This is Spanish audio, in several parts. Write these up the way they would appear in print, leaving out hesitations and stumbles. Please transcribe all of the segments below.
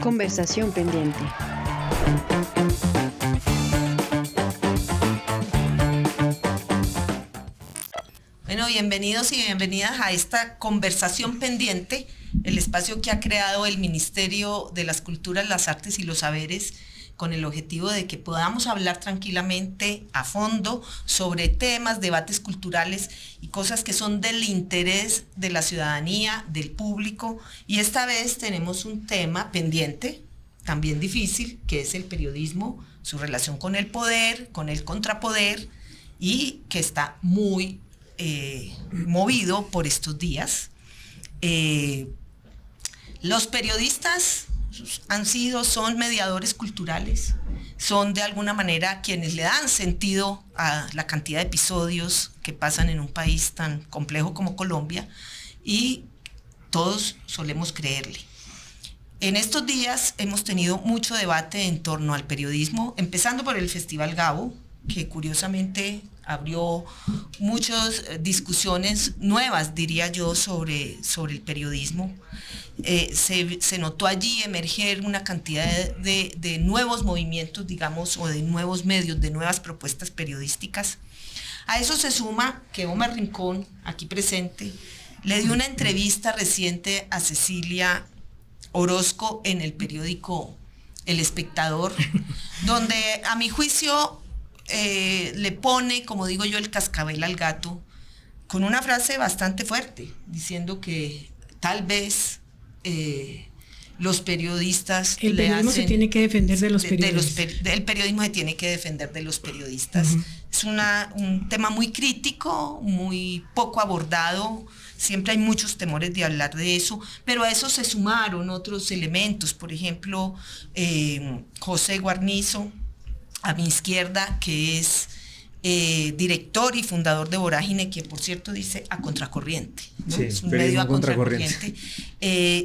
Conversación pendiente. Bueno, bienvenidos y bienvenidas a esta conversación pendiente, el espacio que ha creado el Ministerio de las Culturas, las Artes y los Saberes, con el objetivo de que podamos hablar tranquilamente a fondo sobre temas, debates culturales y cosas que son del interés de la ciudadanía, del público. Y esta vez tenemos un tema pendiente, también difícil, que es el periodismo, su relación con el poder, con el contrapoder, y que está muy movido por estos días. Los periodistas son mediadores culturales, son de alguna manera quienes le dan sentido a la cantidad de episodios que pasan en un país tan complejo como Colombia, y todos solemos creerle. En estos días hemos tenido mucho debate en torno al periodismo, empezando por el Festival Gabo, que curiosamente abrió muchas discusiones nuevas, diría yo, sobre el periodismo. Se notó allí emerger una cantidad de nuevos movimientos, digamos, o de nuevos medios, de nuevas propuestas periodísticas. A eso se suma que Omar Rincón, aquí presente, le dio una entrevista reciente a Cecilia Orozco en el periódico El Espectador, donde a mi juicio le pone, como digo yo, el cascabel al gato, con una frase bastante fuerte, diciendo que tal vez los periodistas... El periodismo se tiene que defender de los periodistas. El periodismo se tiene que defender de los periodistas. Uh-huh. Es un tema muy crítico, muy poco abordado. Siempre hay muchos temores de hablar de eso, pero a eso se sumaron otros elementos. Por ejemplo, José Guarnizo, a mi izquierda, que es director y fundador de Vorágine, que por cierto dice a contracorriente, ¿no? Sí, es un medio a contracorriente.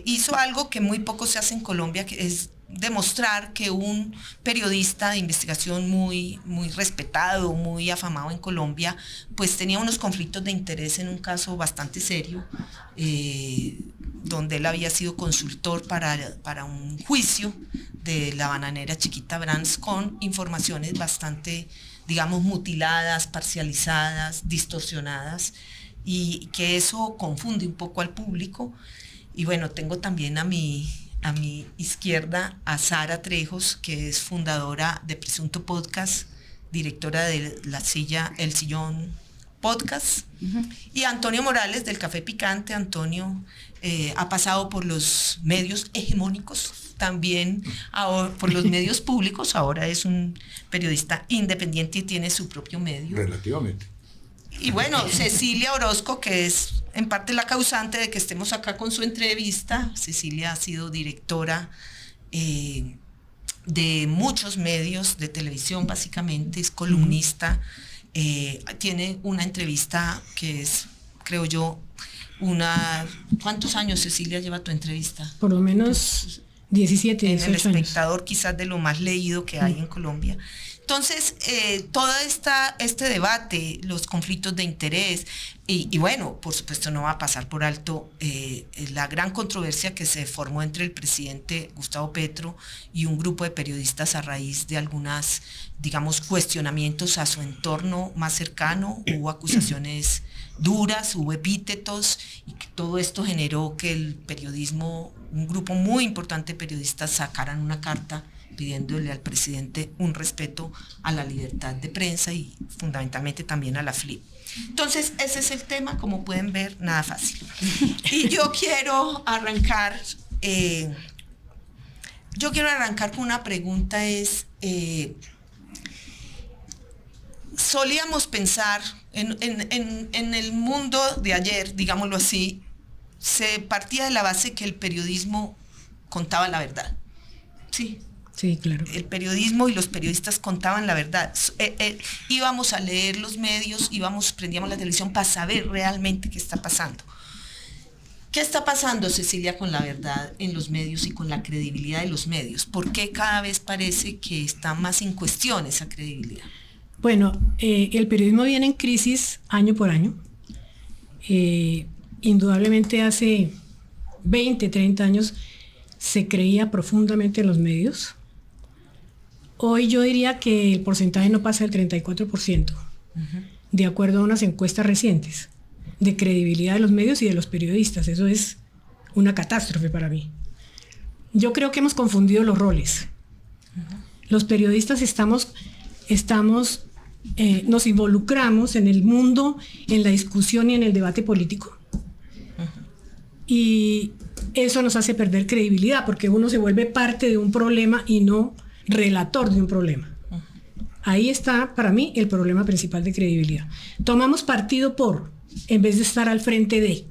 Hizo algo que muy poco se hace en Colombia, que es demostrar que un periodista de investigación muy respetado, muy afamado en Colombia, pues tenía unos conflictos de interés en un caso bastante serio, donde él había sido consultor para un juicio de la bananera Chiquita Brands, con informaciones bastante, digamos, mutiladas, parcializadas, distorsionadas, y que eso confunde un poco al público. Y bueno, tengo también a mi izquierda a Sara Trejos, que es fundadora de Presunto Podcast, directora de El Sillón Podcast, uh-huh. Y Antonio Morales del Café Picante. Antonio ha pasado por los medios hegemónicos, también por los medios públicos, ahora es un periodista independiente y tiene su propio medio. Relativamente. Y bueno, Cecilia Orozco, que es en parte la causante de que estemos acá con su entrevista. Cecilia ha sido directora de muchos medios de televisión, básicamente, es columnista, tiene una entrevista que es, creo yo, ¿cuántos años, Cecilia, lleva tu entrevista? Por lo menos 17, 18 en El Espectador, años. quizás de lo más leído que hay en Colombia. Entonces, todo este debate, los conflictos de interés, y bueno, por supuesto no va a pasar por alto la gran controversia que se formó entre el presidente Gustavo Petro y un grupo de periodistas a raíz de algunas, digamos, cuestionamientos a su entorno más cercano. Hubo acusaciones duras, hubo epítetos, y todo esto generó que el periodismo, un grupo muy importante de periodistas, sacaran una carta pidiéndole al presidente un respeto a la libertad de prensa y fundamentalmente también a la FLIP. Entonces, ese es el tema, como pueden ver, nada fácil. Y yo quiero arrancar con una pregunta, solíamos pensar en el mundo de ayer, digámoslo así, se partía de la base que el periodismo contaba la verdad. Sí. Sí, claro. El periodismo y los periodistas contaban la verdad. Íbamos a leer los medios, prendíamos la televisión para saber realmente qué está pasando. ¿Qué está pasando, Cecilia, con la verdad en los medios y con la credibilidad de los medios? ¿Por qué cada vez parece que está más en cuestión esa credibilidad? Bueno, el periodismo viene en crisis año por año. Indudablemente hace 20, 30 años se creía profundamente en los medios. Hoy yo diría que el porcentaje no pasa del 34%, de acuerdo a unas encuestas recientes, de credibilidad de los medios y de los periodistas. Eso es una catástrofe para mí. Yo creo que hemos confundido los roles. Los periodistas nos involucramos en el mundo, en la discusión y en el debate político. Y eso nos hace perder credibilidad, porque uno se vuelve parte de un problema y no relator de un problema. Ahí está, para mí, el problema principal de credibilidad. Tomamos partido por, en vez de estar al frente de.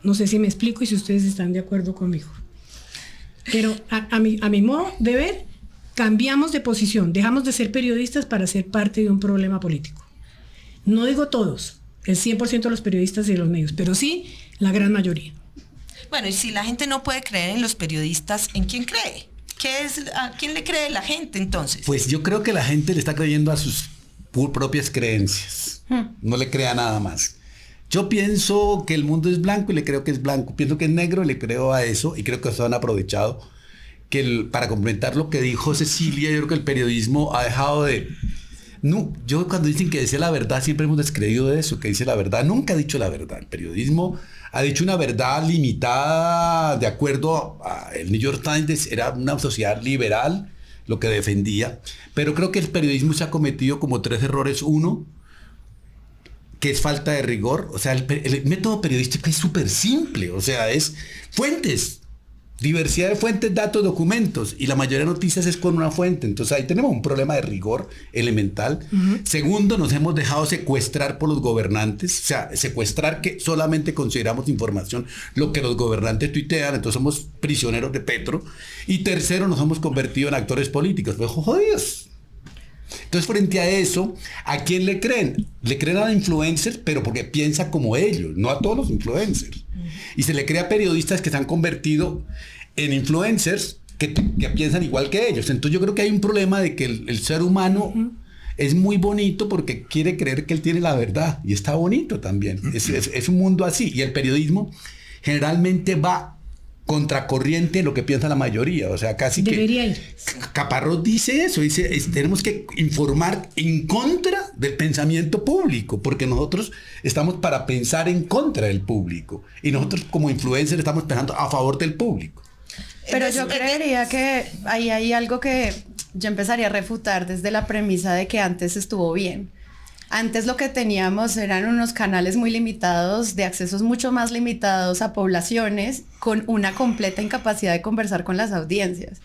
No sé si me explico y si ustedes están de acuerdo conmigo. Pero a mi modo de ver, cambiamos de posición, dejamos de ser periodistas para ser parte de un problema político. No digo todos, el 100% de los periodistas y de los medios, pero sí la gran mayoría. Bueno, y si la gente no puede creer en los periodistas, ¿en quién cree? ¿A quién le cree la gente entonces? Pues yo creo que la gente le está creyendo a sus propias creencias. No le crea nada más. Yo pienso que el mundo es blanco y le creo que es blanco. Pienso que es negro y le creo a eso. Y creo que se han aprovechado. Para complementar lo que dijo Cecilia, yo creo que el periodismo ha dejado de... No, yo cuando dicen que dice la verdad, siempre hemos descreído de eso, que dice la verdad. Nunca ha dicho la verdad. El periodismo ha dicho una verdad limitada de acuerdo a el New York Times, era una sociedad liberal lo que defendía, pero creo que el periodismo se ha cometido como 3 errores. Uno, que es falta de rigor. O sea, el método periodístico es súper simple, o sea, es fuentes, diversidad de fuentes, datos, documentos, y la mayoría de noticias es con una fuente. Entonces ahí tenemos un problema de rigor elemental. Segundo, nos hemos dejado secuestrar por los gobernantes, o sea, secuestrar que solamente consideramos información lo que los gobernantes tuitean, entonces somos prisioneros de Petro. Y tercero, nos hemos convertido en actores políticos. Pues jodidos. Entonces, frente a eso, ¿a quién le creen? Le creen a los influencers, pero porque piensa como ellos, no a todos los influencers. Y se le cree a periodistas que se han convertido en influencers que piensan igual que ellos. Entonces yo creo que hay un problema de que el ser humano es muy bonito porque quiere creer que él tiene la verdad. Y está bonito también. Es un mundo así. Y el periodismo generalmente va contracorriente en lo que piensa la mayoría, o sea, casi debería que... ir. Caparrós dice eso, tenemos que informar en contra del pensamiento público, porque nosotros estamos para pensar en contra del público, y nosotros como influencers estamos pensando a favor del público. Pero yo creería que ahí hay algo que yo empezaría a refutar desde la premisa de que antes estuvo bien. Antes lo que teníamos eran unos canales muy limitados, de accesos mucho más limitados a poblaciones, con una completa incapacidad de conversar con las audiencias.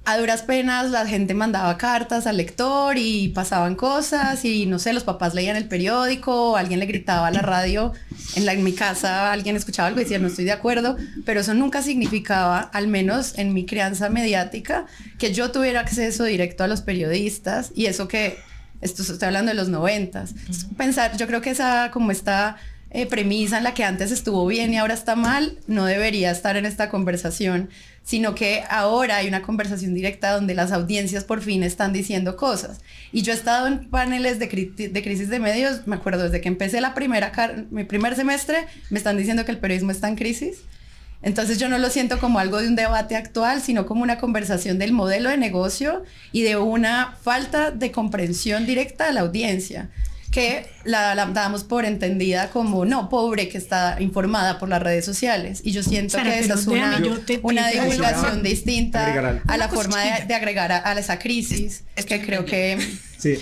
A duras penas la gente mandaba cartas al lector y pasaban cosas y no sé, los papás leían el periódico, alguien le gritaba a la radio, en mi casa alguien escuchaba algo y decía no estoy de acuerdo, pero eso nunca significaba, al menos en mi crianza mediática, que yo tuviera acceso directo a los periodistas. Y eso que... estoy hablando de los 90s. Pensar, yo creo que esta premisa en la que antes estuvo bien y ahora está mal, no debería estar en esta conversación, sino que ahora hay una conversación directa donde las audiencias por fin están diciendo cosas. Y yo he estado en paneles de crisis de medios, me acuerdo desde que empecé mi primer semestre, me están diciendo que el periodismo está en crisis. Entonces yo no lo siento como algo de un debate actual, sino como una conversación del modelo de negocio y de una falta de comprensión directa de la audiencia, que la damos por entendida como no, pobre, que está informada por las redes sociales. Y yo siento que esa es una divulgación distinta a la forma de agregar a esa crisis, que creo que... Sí.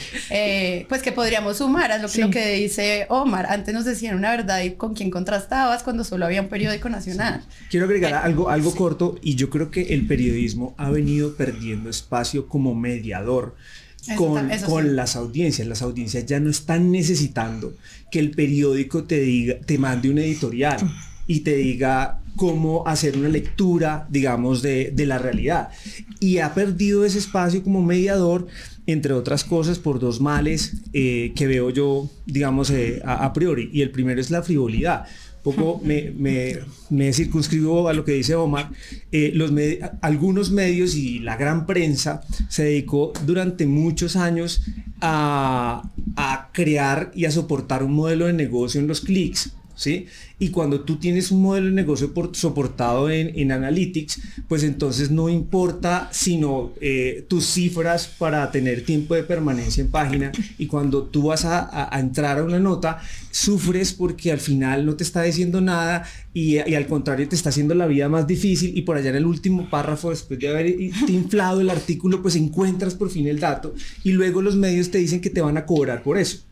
Pues que podríamos sumar a lo que dice Omar. Antes nos decían una verdad y con quién contrastabas cuando solo había un periódico nacional. Quiero agregar algo corto, y yo creo que el periodismo ha venido perdiendo espacio como mediador con las audiencias. Las audiencias ya no están necesitando que el periódico te mande un editorial y te diga cómo hacer una lectura, digamos, de la realidad. Y ha perdido ese espacio como mediador, entre otras cosas, por 2 males que veo yo, digamos, a priori. Y el primero es la frivolidad. Poco me circunscribo a lo que dice Omar. Algunos medios y la gran prensa se dedicó durante muchos años a crear y a soportar un modelo de negocio en los clics. ¿sí? Y cuando tú tienes un modelo de negocio soportado en Analytics, pues entonces no importa sino tus cifras para tener tiempo de permanencia en página, y cuando tú vas a entrar a una nota, sufres porque al final no te está diciendo nada y al contrario te está haciendo la vida más difícil, y por allá en el último párrafo, después de haber inflado el artículo, pues encuentras por fin el dato y luego los medios te dicen que te van a cobrar por eso.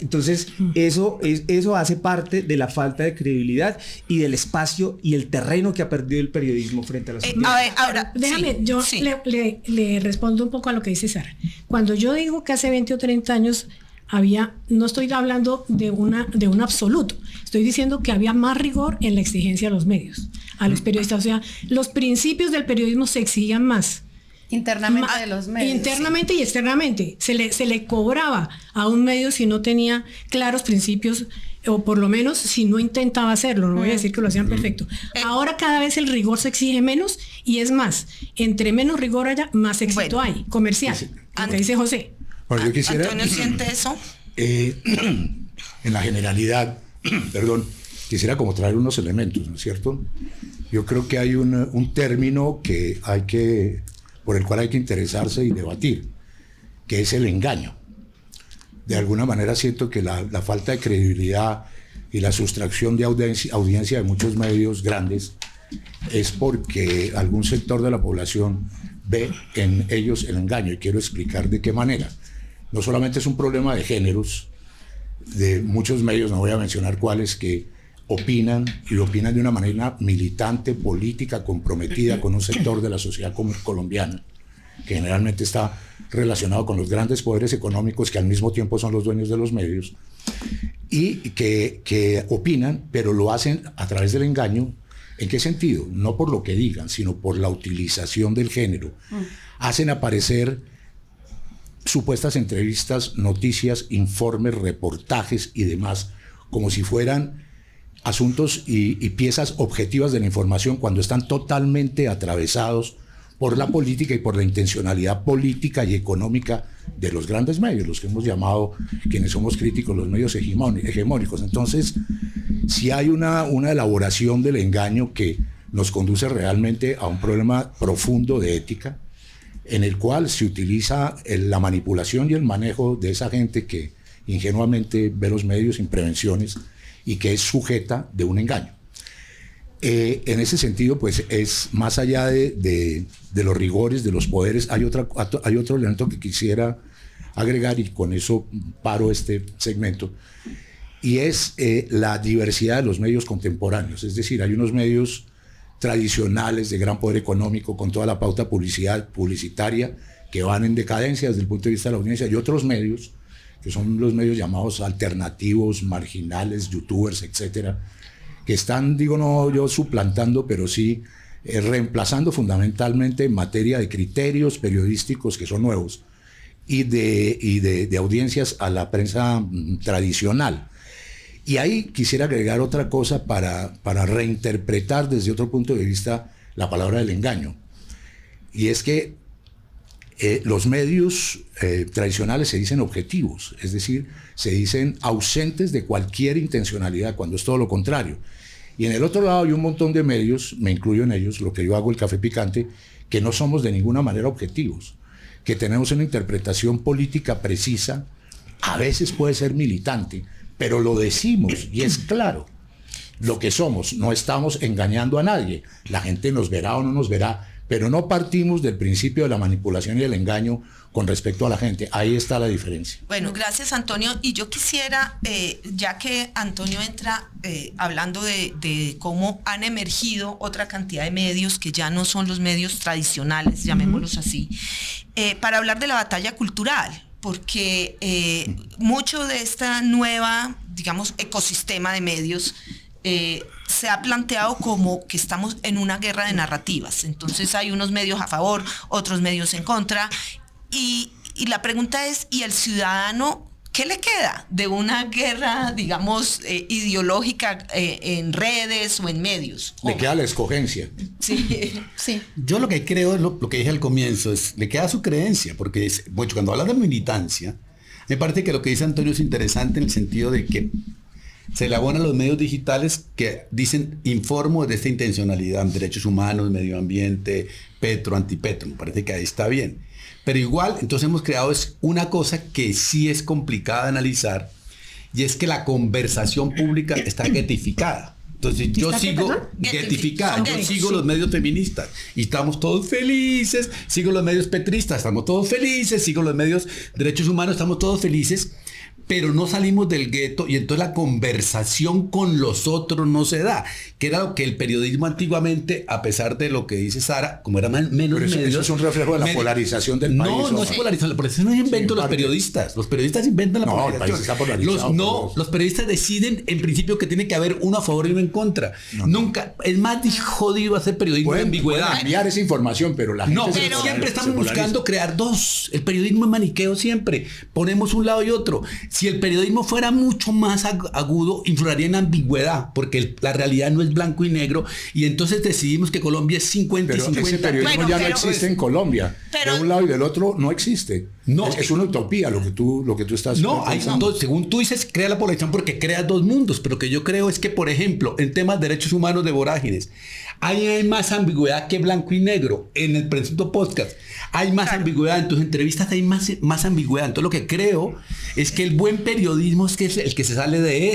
Entonces eso hace parte de la falta de credibilidad y del espacio y el terreno que ha perdido el periodismo frente a las a ver, ahora déjame, yo le respondo un poco a lo que dice Sara. Cuando yo digo que hace 20 o 30 años no estoy hablando de un absoluto, estoy diciendo que había más rigor en la exigencia a los medios, a los periodistas, o sea, los principios del periodismo se exigían más. Internamente de los medios. Internamente y externamente. Se le cobraba a un medio si no tenía claros principios, o por lo menos si no intentaba hacerlo. No voy a decir que lo hacían perfecto. Ahora cada vez el rigor se exige menos, y es más, entre menos rigor haya, más éxito hay, comercial. Lo que dice José. Bueno, yo quisiera, ¿Antonio siente eso? en la generalidad, perdón, quisiera como traer unos elementos, ¿no es cierto? Yo creo que hay un término por el cual hay que interesarse y debatir, que es el engaño. De alguna manera siento que la falta de credibilidad y la sustracción de audiencia de muchos medios grandes es porque algún sector de la población ve en ellos el engaño, y quiero explicar de qué manera. No solamente es un problema de géneros, de muchos medios, no voy a mencionar cuáles, que opinan de una manera militante, política, comprometida con un sector de la sociedad colombiana, que generalmente está relacionado con los grandes poderes económicos que al mismo tiempo son los dueños de los medios, y que opinan, pero lo hacen a través del engaño. ¿En qué sentido? No por lo que digan, sino por la utilización del género. Hacen aparecer supuestas entrevistas, noticias, informes, reportajes y demás, como si fueran asuntos y piezas objetivas de la información, cuando están totalmente atravesados por la política y por la intencionalidad política y económica de los grandes medios, los que hemos llamado, quienes somos críticos, los medios hegemónicos. Entonces, si hay una elaboración del engaño que nos conduce realmente a un problema profundo de ética, en el cual se utiliza la manipulación y el manejo de esa gente que ingenuamente ve los medios sin prevenciones y que es sujeta de un engaño. En ese sentido, pues es más allá de los rigores, de los poderes, hay otro elemento que quisiera agregar, y con eso paro este segmento, y es la diversidad de los medios contemporáneos. Es decir, hay unos medios tradicionales de gran poder económico con toda la pauta publicitaria que van en decadencia desde el punto de vista de la audiencia, y otros medios que son los medios llamados alternativos, marginales, youtubers, etcétera, que están, digo no yo suplantando, pero sí reemplazando fundamentalmente en materia de criterios periodísticos que son nuevos y de audiencias a la prensa tradicional. Y ahí quisiera agregar otra cosa para reinterpretar desde otro punto de vista la palabra del engaño. Y es que los medios tradicionales se dicen objetivos, es decir, se dicen ausentes de cualquier intencionalidad, cuando es todo lo contrario. Y en el otro lado hay un montón de medios, me incluyo en ellos, lo que yo hago, el Café Picante, que no somos de ninguna manera objetivos, que tenemos una interpretación política precisa, a veces puede ser militante, pero lo decimos y es claro lo que somos, no estamos engañando a nadie, la gente nos verá o no nos verá, pero no partimos del principio de la manipulación y el engaño con respecto a la gente. Ahí está la diferencia. Bueno, gracias Antonio. Y yo quisiera, ya que Antonio entra hablando de cómo han emergido otra cantidad de medios que ya no son los medios tradicionales, llamémoslos así, para hablar de la batalla cultural, porque mucho de esta nueva, digamos, ecosistema de medios se ha planteado como que estamos en una guerra de narrativas. Entonces hay unos medios a favor, otros medios en contra, y la pregunta es, ¿y el ciudadano qué le queda de una guerra, digamos, ideológica en redes o en medios? Le queda la escogencia. Sí. Sí. Yo lo que creo es lo que dije al comienzo, le queda su creencia, porque bueno, cuando hablas de militancia, me parece que lo que dice Antonio es interesante en el sentido de que se le abona a los medios digitales que dicen informo de esta intencionalidad, derechos humanos, medio ambiente, petro, antipetro. Me parece que ahí está bien. Pero igual, entonces hemos creado una cosa que sí es complicada de analizar, y es que la conversación pública está getificada. Entonces yo sigo getificada, yo sigo los medios feministas y estamos todos felices, sigo los medios petristas, estamos todos felices, sigo los medios derechos humanos, estamos todos felices, pero no salimos del gueto y entonces la conversación con los otros no se da, que era lo que el periodismo antiguamente, a pesar de lo que dice Sara, como era menos medios... Eso es un reflejo de la polarización del país. No es polarización, la polarización no es invento de los periodistas. Los periodistas inventan la polarización. El país está polarizado. Los periodistas deciden en principio que tiene que haber uno a favor y uno en contra. Nunca, es más jodido hacer periodismo de ambigüedad. Pueden cambiar esa información, pero la gente... Pero siempre estamos buscando crear dos. El periodismo es maniqueo siempre. Ponemos un lado y otro. Si el periodismo fuera mucho más agudo, influiría en ambigüedad, porque la realidad no es blanco y negro, y entonces decidimos que Colombia es 50 y 50. Ese periodismo no existe en Colombia. De un lado y del otro no existe. No, es una utopía lo que tú estás... No, según tú dices, crea la polarización porque crea dos mundos, pero lo que yo creo es que, por ejemplo, en temas de derechos humanos de vorágines, hay más ambigüedad que blanco y negro. En el presunto podcast hay más ambigüedad, en tus entrevistas hay más ambigüedad. Entonces lo que creo es que el buen periodismo es el que se sale de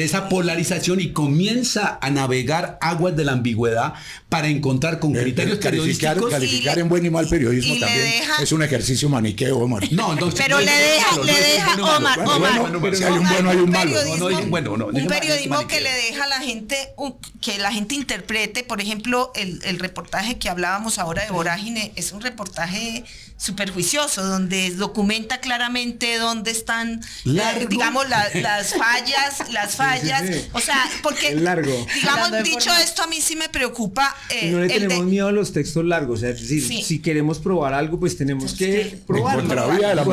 esa polarización y comienza a navegar aguas de la ambigüedad para encontrar con criterios periodísticos. Calificar en buen y mal periodismo también es un ejercicio maniqueo, Omar. Pero le deja Omar. Si hay un bueno, hay un malo. Un periodismo que le deja a la gente, que la gente interprete. Por ejemplo, el reportaje que hablábamos ahora de Vorágine es un reportaje súper juicioso, donde documenta claramente dónde están, digamos, las fallas, sí. O sea, porque, digamos, dicho esto, a mí sí me preocupa. Y no le tenemos miedo a los textos largos, o sea, es decir, si queremos probar algo, pues tenemos que probarlo.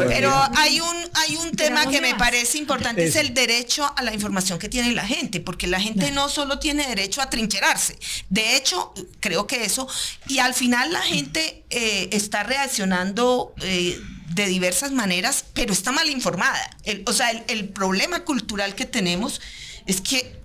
Pero hay un tema que me parece importante, es el derecho a la información que tiene la gente, porque la gente no solo tiene derecho a trincherarse, de hecho, creo que eso, y al final la gente está reaccionando de diversas maneras, pero está mal informada. El problema cultural que tenemos es que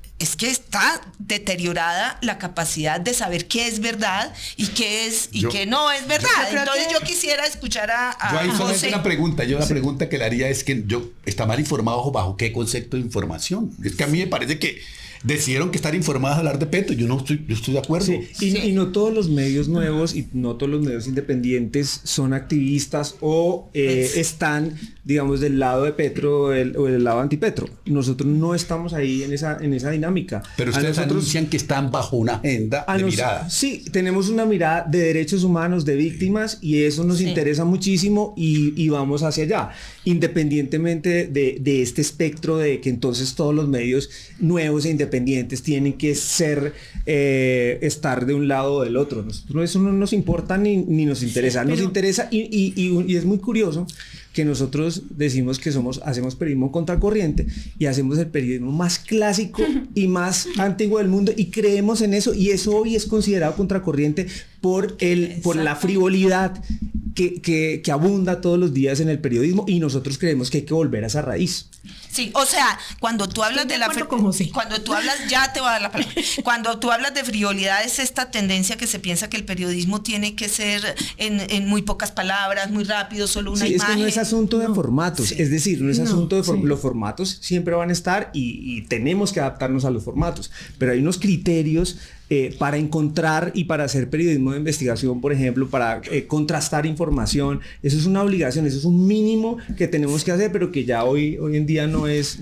está deteriorada la capacidad de saber qué es verdad y qué es y qué no es verdad. Entonces yo quisiera escuchar a José. Una pregunta que le haría es que está mal informado bajo qué concepto de información. Es que a mí me parece que decidieron que estar informados a hablar de Petro. Yo estoy de acuerdo. Y no todos los medios nuevos y no todos los medios independientes son activistas o están, digamos, del lado de Petro o del lado anti-Petro. Nosotros no estamos ahí en esa dinámica. Pero ustedes anuncian que están bajo una agenda de mirada. Sí, tenemos una mirada de derechos humanos, de víctimas, y eso nos interesa muchísimo y vamos hacia allá. Independientemente de este espectro de que entonces todos los medios nuevos e independientes tienen que estar de un lado o del otro. Nosotros eso no nos importa ni nos interesa. Nos interesa y es muy curioso que nosotros decimos que hacemos periodismo contracorriente y hacemos el periodismo más clásico y más antiguo del mundo y creemos en eso, y eso hoy es considerado contracorriente por la frivolidad que abunda todos los días en el periodismo, y nosotros creemos que hay que volver a esa raíz. Sí, o sea, cuando tú hablas ya te voy a dar la palabra. Cuando tú hablas de frivolidad, es esta tendencia que se piensa que el periodismo tiene que ser en muy pocas palabras, muy rápido, solo una imagen. Es que no es asunto de formatos, es decir, no es asunto de los formatos siempre van a estar y tenemos que adaptarnos a los formatos, pero hay unos criterios para encontrar y para hacer periodismo de investigación, por ejemplo, para contrastar información. Eso es una obligación, eso es un mínimo que tenemos que hacer, pero que ya hoy en día no es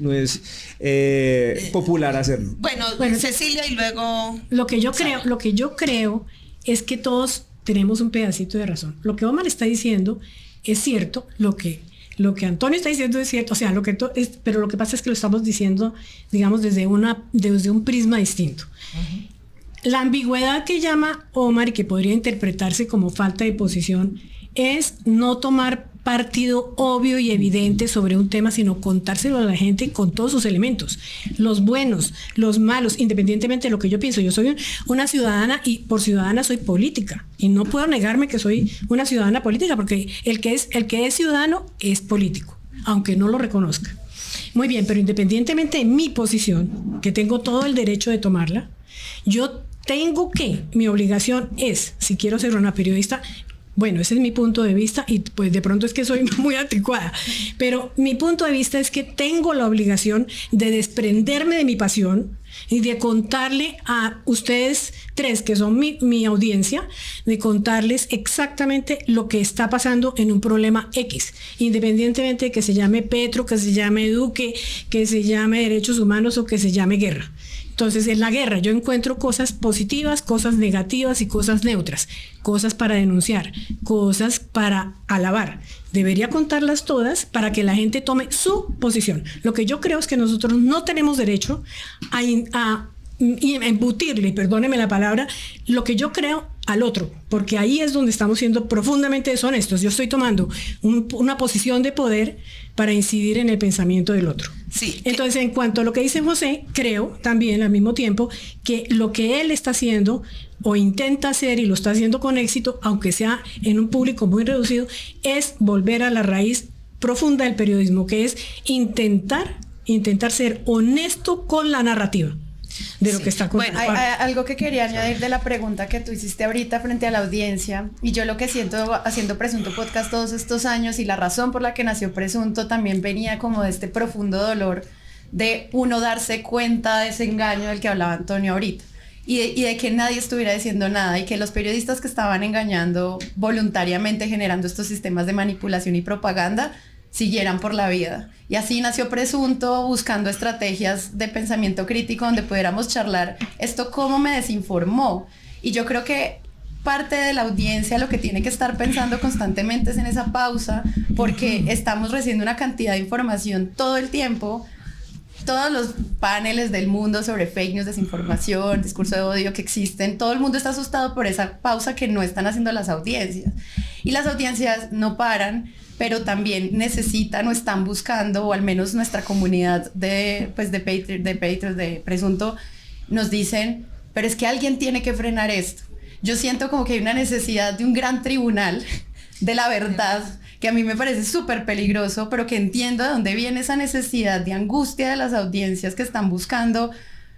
popular hacerlo. Bueno, Cecilia, y luego... Lo que yo creo es que todos tenemos un pedacito de razón. Lo que Omar está diciendo es cierto, lo que Antonio está diciendo es cierto, o sea, pero lo que pasa es que lo estamos diciendo, digamos, desde un prisma distinto. Uh-huh. La ambigüedad que llama Omar y que podría interpretarse como falta de posición es no tomar partido obvio y evidente sobre un tema, sino contárselo a la gente con todos sus elementos, los buenos, los malos, independientemente de lo que yo pienso. Yo soy una ciudadana y por ciudadana soy política y no puedo negarme que soy una ciudadana política, porque el que es ciudadano es político, aunque no lo reconozca. Muy bien, pero independientemente de mi posición, que tengo todo el derecho de tomarla, yo tengo mi obligación es, si quiero ser una periodista, bueno, ese es mi punto de vista y pues de pronto es que soy muy anticuada, pero mi punto de vista es que tengo la obligación de desprenderme de mi pasión y de contarle a ustedes tres, que son mi audiencia, de contarles exactamente lo que está pasando en un problema X, independientemente de que se llame Petro, que se llame Duque, que se llame derechos humanos o que se llame guerra. Entonces, en la guerra yo encuentro cosas positivas, cosas negativas y cosas neutras, cosas para denunciar, cosas para alabar. Debería contarlas todas para que la gente tome su posición. Lo que yo creo es que nosotros no tenemos derecho a embutirle, perdóneme la palabra, lo que yo creo al otro, porque ahí es donde estamos siendo profundamente deshonestos. Yo estoy tomando una posición de poder para incidir en el pensamiento del otro. Sí. Entonces, en cuanto a lo que dice José, creo también al mismo tiempo que lo que él está haciendo o intenta hacer, y lo está haciendo con éxito, aunque sea en un público muy reducido, es volver a la raíz profunda del periodismo, que es intentar ser honesto con la narrativa de lo que está contando. Bueno, hay algo que quería añadir de la pregunta que tú hiciste ahorita frente a la audiencia, y yo lo que siento haciendo Presunto Podcast todos estos años, y la razón por la que nació Presunto también venía como de este profundo dolor de uno darse cuenta de ese engaño del que hablaba Antonio ahorita, y de que nadie estuviera diciendo nada, y que los periodistas que estaban engañando voluntariamente, generando estos sistemas de manipulación y propaganda, siguieran por la vida. Y así nació Presunto, buscando estrategias de pensamiento crítico donde pudiéramos charlar esto, cómo me desinformó. Y yo creo que parte de la audiencia lo que tiene que estar pensando constantemente es en esa pausa, porque estamos recibiendo una cantidad de información todo el tiempo. Todos los paneles del mundo sobre fake news, desinformación, discurso de odio que existen, todo el mundo está asustado por esa pausa que no están haciendo las audiencias. Y las audiencias no paran, pero también necesitan o están buscando, o al menos nuestra comunidad de Patreons, de Presunto, nos dicen, pero es que alguien tiene que frenar esto. Yo siento como que hay una necesidad de un gran tribunal de la verdad, que a mí me parece súper peligroso, pero que entiendo de dónde viene esa necesidad de angustia de las audiencias que están buscando.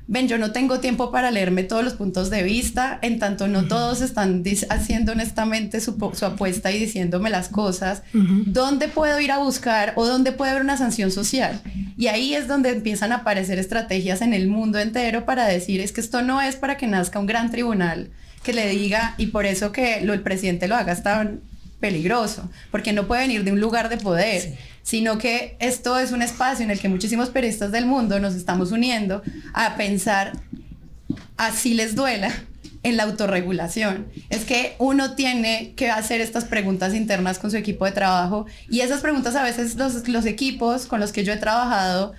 Ven, yo no tengo tiempo para leerme todos los puntos de vista, en tanto no todos están haciendo honestamente su apuesta y diciéndome las cosas. ¿Dónde puedo ir a buscar o dónde puede haber una sanción social? Y ahí es donde empiezan a aparecer estrategias en el mundo entero para decir, es que esto no es para que nazca un gran tribunal que le diga, y por eso que el presidente lo haga es tan peligroso, porque no puede venir de un lugar de poder, sí, sino que esto es un espacio en el que muchísimos periodistas del mundo nos estamos uniendo a pensar, así les duela, en la autorregulación. Es que uno tiene que hacer estas preguntas internas con su equipo de trabajo, y esas preguntas a veces los equipos con los que yo he trabajado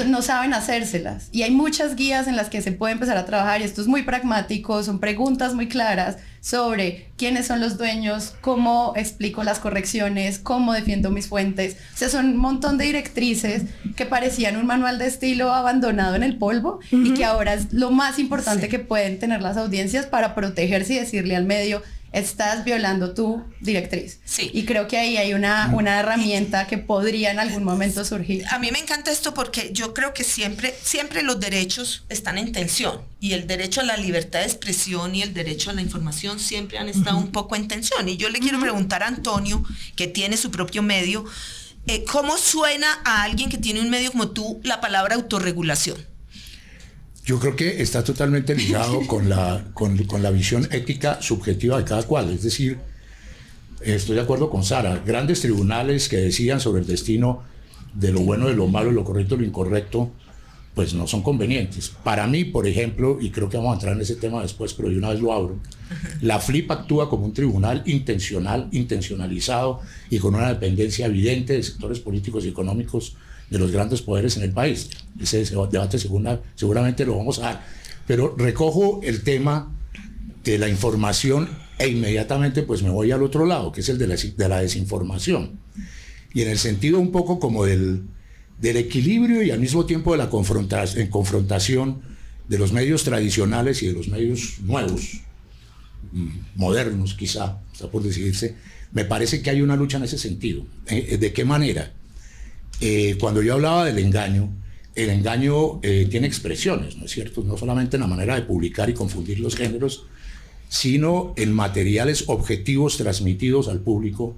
no saben hacérselas, y hay muchas guías en las que se puede empezar a trabajar, y esto es muy pragmático, son preguntas muy claras sobre quiénes son los dueños, cómo explico las correcciones, cómo defiendo mis fuentes. O sea, son un montón de directrices que parecían un manual de estilo abandonado en el polvo, y que ahora es lo más importante, sí, que pueden tener las audiencias para protegerse y decirle al medio, estás violando tu directriz. Sí. Y creo que ahí hay una herramienta que podría en algún momento surgir. A mí me encanta esto porque yo creo que siempre los derechos están en tensión, y el derecho a la libertad de expresión y el derecho a la información siempre han estado un poco en tensión. Y yo le quiero preguntar a Antonio, que tiene su propio medio, ¿cómo suena a alguien que tiene un medio como tú la palabra autorregulación? Yo creo que está totalmente ligado con la visión ética subjetiva de cada cual. Es decir, estoy de acuerdo con Sara, grandes tribunales que decidan sobre el destino de lo bueno, de lo malo, de lo correcto, de lo incorrecto, pues no son convenientes. Para mí, por ejemplo, y creo que vamos a entrar en ese tema después, pero de una vez lo abro, la FLIP actúa como un tribunal intencionalizado y con una dependencia evidente de sectores políticos y económicos de los grandes poderes en el país. Ese debate seguramente lo vamos a dar. Pero recojo el tema de la información e inmediatamente pues me voy al otro lado, que es el de la desinformación. Y en el sentido un poco como del equilibrio y al mismo tiempo de la confrontación de los medios tradicionales y de los medios nuevos, modernos quizá, está por decidirse, me parece que hay una lucha en ese sentido. ¿De qué manera? cuando yo hablaba del engaño, el engaño tiene expresiones, ¿no es cierto? No solamente en la manera de publicar y confundir los géneros, sino en materiales objetivos transmitidos al público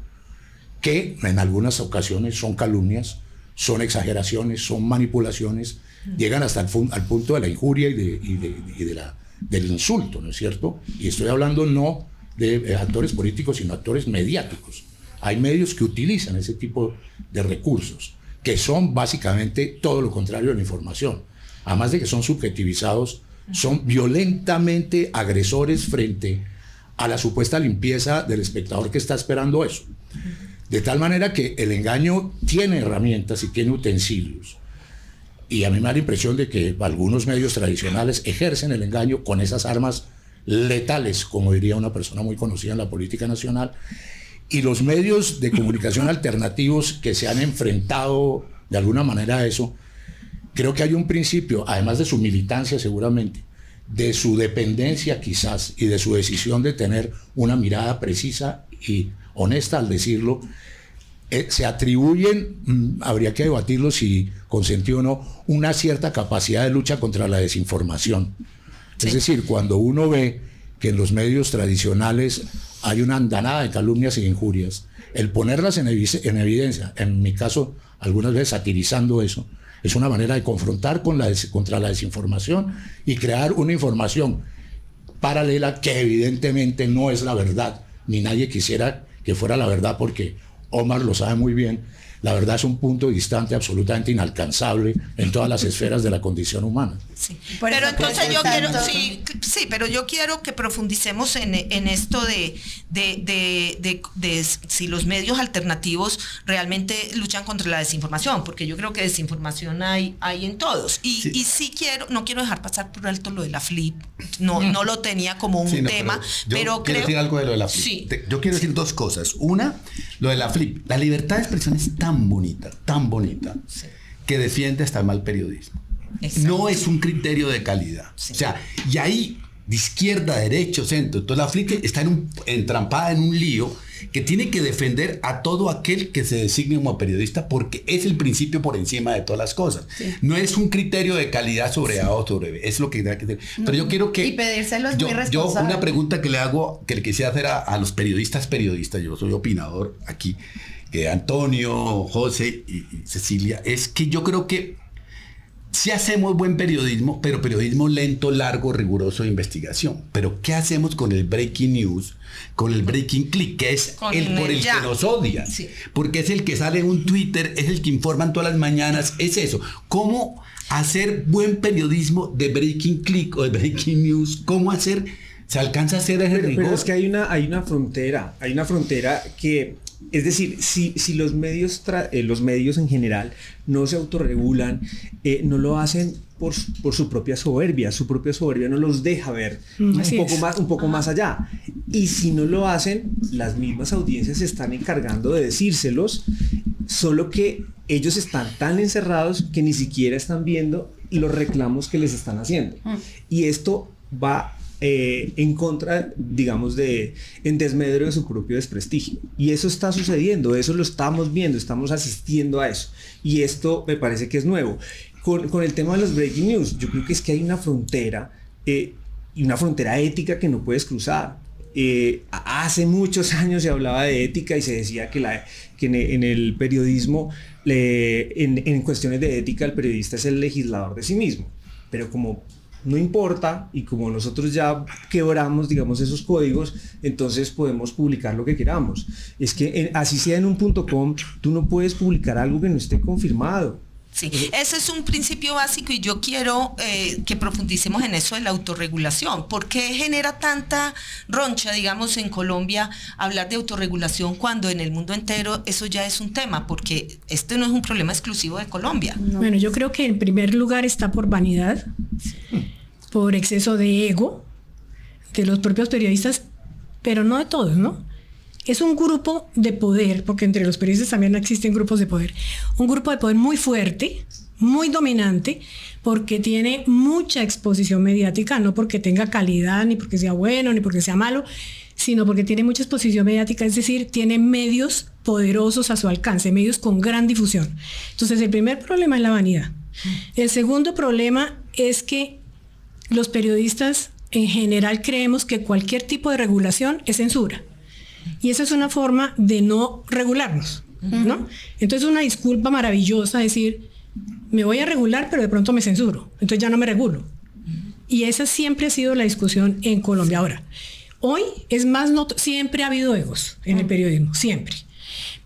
que en algunas ocasiones son calumnias, son exageraciones, son manipulaciones, llegan hasta al punto de la injuria del insulto, ¿no es cierto? Y estoy hablando no de actores políticos, sino actores mediáticos. Hay medios que utilizan ese tipo de recursos, que son básicamente todo lo contrario de la información. Además de que son subjetivizados, son violentamente agresores frente a la supuesta limpieza del espectador que está esperando eso. De tal manera que el engaño tiene herramientas y tiene utensilios. Y a mí me da la impresión de que algunos medios tradicionales ejercen el engaño con esas armas letales, como diría una persona muy conocida en la política nacional, y los medios de comunicación alternativos que se han enfrentado de alguna manera a eso, creo que hay un principio, además de su militancia seguramente, de su dependencia quizás y de su decisión de tener una mirada precisa y honesta al decirlo, se atribuyen, habría que debatirlo si con sentido o no, una cierta capacidad de lucha contra la desinformación. Sí. Es decir, cuando uno ve que en los medios tradicionales hay una andanada de calumnias e injurias, el ponerlas en evidencia, en mi caso, algunas veces satirizando eso, es una manera de confrontar contra la desinformación y crear una información paralela que evidentemente no es la verdad, ni nadie quisiera que fuera la verdad, porque Omar lo sabe muy bien, la verdad es un punto distante absolutamente inalcanzable en todas las esferas de la condición humana. Sí. Pero entonces yo quiero, sí, pero yo quiero que profundicemos en esto de si los medios alternativos realmente luchan contra la desinformación, porque yo creo que desinformación hay en todos. Y sí no quiero dejar pasar por alto lo de la FLIP, no lo tenía como un tema, pero quiero decir algo de lo de la FLIP. Sí. Yo quiero decir dos cosas. Una, lo de la FLIP. La libertad de expresión es tan bonita, sí, que defiende hasta el mal periodismo. Exacto. No es un criterio de calidad. Sí. O sea, y ahí, de izquierda, derecho, centro, entonces la FLIP está entrampada en un lío que tiene que defender a todo aquel que se designe como periodista, porque es el principio por encima de todas las cosas. Sí. No es un criterio de calidad sobre A o sobre B, es lo que tendrá que ser. Pero yo quiero que... Y pedírselo es muy responsable. Yo una pregunta que le hago, que le quisiera hacer a los periodistas, yo soy opinador aquí, que Antonio, José y Cecilia, es que yo creo que sí hacemos buen periodismo, pero periodismo lento, largo, riguroso de investigación. Pero ¿qué hacemos con el breaking news, con el breaking click, que es el por el que nos odian? Sí. Porque es el que sale en un Twitter, es el que informan todas las mañanas, es eso. ¿Cómo hacer buen periodismo de breaking click o de breaking news? ¿Cómo hacer? ¿Se alcanza a hacer ese rigor? Pero es que hay una frontera que... Es decir, si los medios en general no se autorregulan, no lo hacen por su propia soberbia no los deja ver un poco más allá. Y si no lo hacen, las mismas audiencias se están encargando de decírselos, solo que ellos están tan encerrados que ni siquiera están viendo los reclamos que les están haciendo. Y esto va en contra, digamos, en desmedro de su propio desprestigio. Y eso está sucediendo, eso lo estamos viendo, estamos asistiendo a eso. Y esto me parece que es nuevo. Con el tema de los breaking news, yo creo que es que hay una frontera, y una frontera ética que no puedes cruzar. Hace muchos años se hablaba de ética y se decía que en el periodismo, en cuestiones de ética, el periodista es el legislador de sí mismo. Pero como no importa, y como nosotros ya quebramos, digamos, esos códigos, entonces podemos publicar lo que queramos. Es que así sea en un .com, tú no puedes publicar algo que no esté confirmado. Sí, ese es un principio básico y yo quiero que profundicemos en eso de la autorregulación. ¿Por qué genera tanta roncha, digamos, en Colombia hablar de autorregulación cuando en el mundo entero eso ya es un tema? Porque este no es un problema exclusivo de Colombia. No. Bueno, yo creo que en primer lugar está por vanidad, por exceso de ego de los propios periodistas, pero no de todos, ¿no? Es un grupo de poder, porque entre los periodistas también existen grupos de poder. Un grupo de poder muy fuerte, muy dominante, porque tiene mucha exposición mediática, no porque tenga calidad, ni porque sea bueno, ni porque sea malo, sino porque tiene mucha exposición mediática, es decir, tiene medios poderosos a su alcance, medios con gran difusión. Entonces, el primer problema es la vanidad. El segundo problema es que los periodistas en general creemos que cualquier tipo de regulación es censura. Y esa es una forma de no regularnos, ¿no? Entonces, una disculpa maravillosa decir, me voy a regular, pero de pronto me censuro. Entonces ya no me regulo. Y esa siempre ha sido la discusión en Colombia. Ahora, hoy es más siempre ha habido egos en el periodismo, siempre.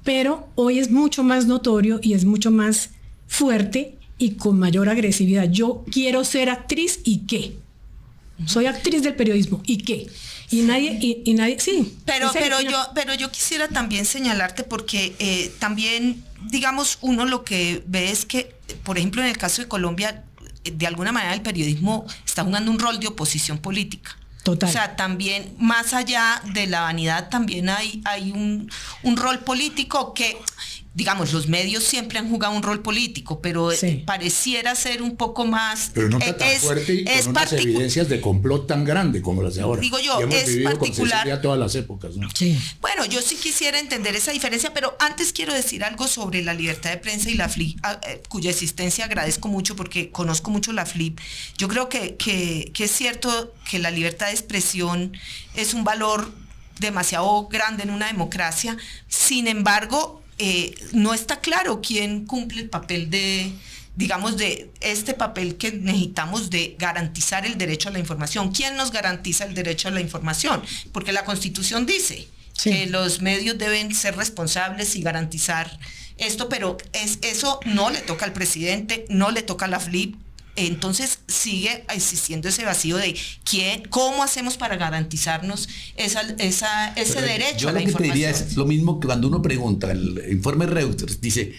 Pero hoy es mucho más notorio y es mucho más fuerte y con mayor agresividad. Yo quiero ser actriz y ¿qué? Soy actriz del periodismo y ¿qué? Y nadie, sí. Pero yo quisiera también señalarte porque también, digamos, uno lo que ve es que, por ejemplo, en el caso de Colombia, de alguna manera el periodismo está jugando un rol de oposición política. Total. O sea, también, más allá de la vanidad, también hay un rol político que, digamos, los medios siempre han jugado un rol político, pero sí, pareciera ser un poco más... Pero no está tan fuerte y con unas evidencias de complot tan grande como las de ahora. Digo yo, hemos es vivido particular. Con todas las épocas, ¿no? Sí. Bueno, yo sí quisiera entender esa diferencia, pero antes quiero decir algo sobre la libertad de prensa y la FLIP, cuya existencia agradezco mucho porque conozco mucho la FLIP. Yo creo que es cierto que la libertad de expresión es un valor demasiado grande en una democracia. Sin embargo, no está claro quién cumple el papel de este papel que necesitamos de garantizar el derecho a la información. ¿Quién nos garantiza el derecho a la información? Porque la Constitución dice que los medios deben ser responsables y garantizar esto, pero eso no le toca al presidente, no le toca a la FLIP. Entonces sigue existiendo ese vacío de cómo hacemos para garantizarnos ese derecho a la información. Yo lo que te diría es lo mismo que cuando uno pregunta, el informe Reuters dice,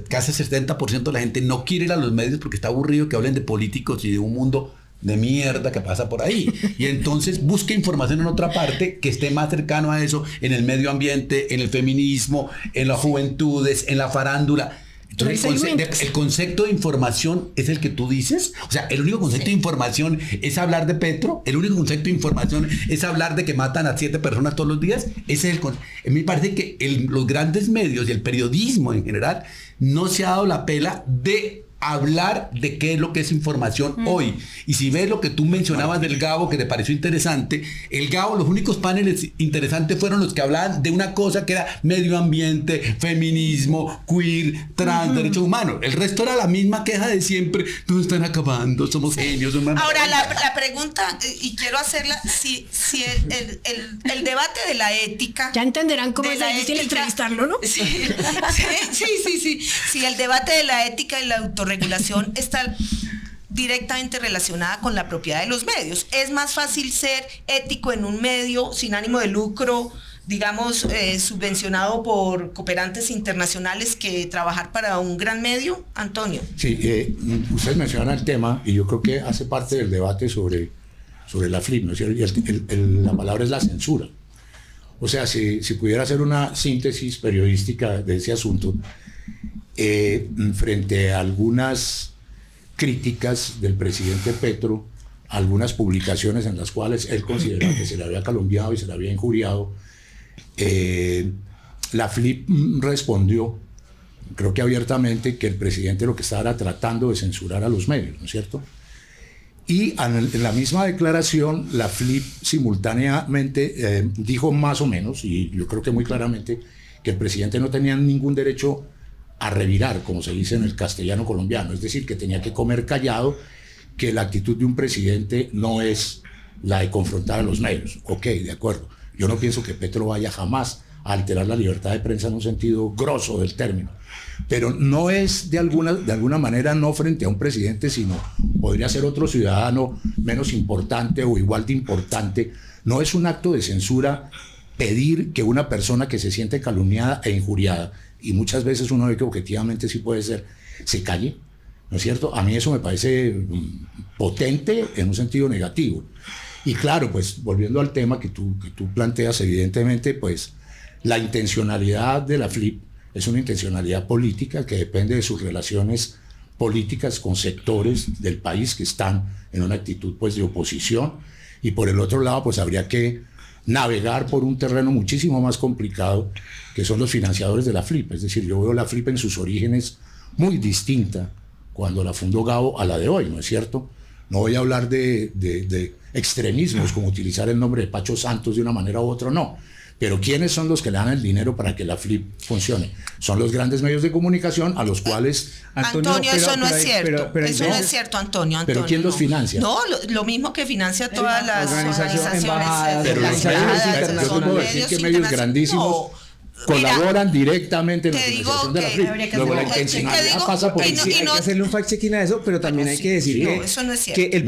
casi el 70% de la gente no quiere ir a los medios porque está aburrido que hablen de políticos y de un mundo de mierda que pasa por ahí. Y entonces busca información en otra parte que esté más cercano a eso, en el medio ambiente, en el feminismo, en las juventudes, en la farándula. Entonces el concepto de información es el que tú dices. O sea, el único concepto de información es hablar de Petro. El único concepto de información es hablar de que matan a 7 personas todos los días. Ese es el concepto. A mí me parece que los grandes medios y el periodismo en general no se ha dado la pela de hablar de qué es lo que es información hoy. Y si ves lo que tú mencionabas del Gabo, que te pareció interesante, el Gabo, los únicos paneles interesantes fueron los que hablaban de una cosa que era medio ambiente, feminismo, queer, trans, derechos humanos. El resto era la misma queja de siempre. Nos están acabando, somos genios. Ahora, la pregunta, y quiero hacerla, si el debate de la ética... Ya entenderán cómo es difícil entrevistarlo, ¿no? Sí. Si el debate de la ética y la autorregulación está directamente relacionada con la propiedad de los medios. Es más fácil ser ético en un medio sin ánimo de lucro, digamos, subvencionado por cooperantes internacionales, que trabajar para un gran medio, Antonio. Sí, usted menciona el tema y yo creo que hace parte del debate sobre la FLIP, ¿no es cierto? La palabra es la censura. O sea, si pudiera hacer una síntesis periodística de ese asunto, frente a algunas críticas del presidente Petro, algunas publicaciones en las cuales él consideraba que se le había calumniado y se le había injuriado, la FLIP respondió, creo que abiertamente, que el presidente lo que estaba era tratando de censurar a los medios, ¿no es cierto? Y en la misma declaración, la FLIP simultáneamente dijo más o menos, y yo creo que muy claramente, que el presidente no tenía ningún derecho a revirar, como se dice en el castellano colombiano, es decir, que tenía que comer callado, que la actitud de un presidente no es la de confrontar a los medios. Ok, de acuerdo. Yo no pienso que Petro vaya jamás a alterar la libertad de prensa en un sentido grosso del término, pero no es de alguna manera no frente a un presidente, sino podría ser otro ciudadano menos importante o igual de importante. No es un acto de censura pedir que una persona que se siente calumniada e injuriada, y muchas veces uno ve que objetivamente sí puede ser, se calle, ¿no es cierto? A mí eso me parece potente en un sentido negativo. Y claro, pues volviendo al tema que tú planteas, evidentemente, pues la intencionalidad de la FLIP es una intencionalidad política que depende de sus relaciones políticas con sectores del país que están en una actitud pues de oposición, y por el otro lado pues habría que navegar por un terreno muchísimo más complicado, que son los financiadores de la FLIP. Es decir, yo veo la FLIP en sus orígenes muy distinta cuando la fundó Gabo a la de hoy, ¿no es cierto? No voy a hablar de extremismos, como utilizar el nombre de Pacho Santos de una manera u otra, no. Pero ¿quiénes son los que le dan el dinero para que la FLIP funcione? Son los grandes medios de comunicación a los cuales... Antonio, eso no es cierto. Eso no es cierto, Antonio. ¿Pero quién los financia? No, lo mismo que financia todas las organizaciones. Pero yo te puedo decir que medios grandísimos colaboran directamente en la financiación de la FLIP. Luego la intencionalidad pasa por ahí. Hay que hacerle un fact-checking a eso, pero también hay que decir que el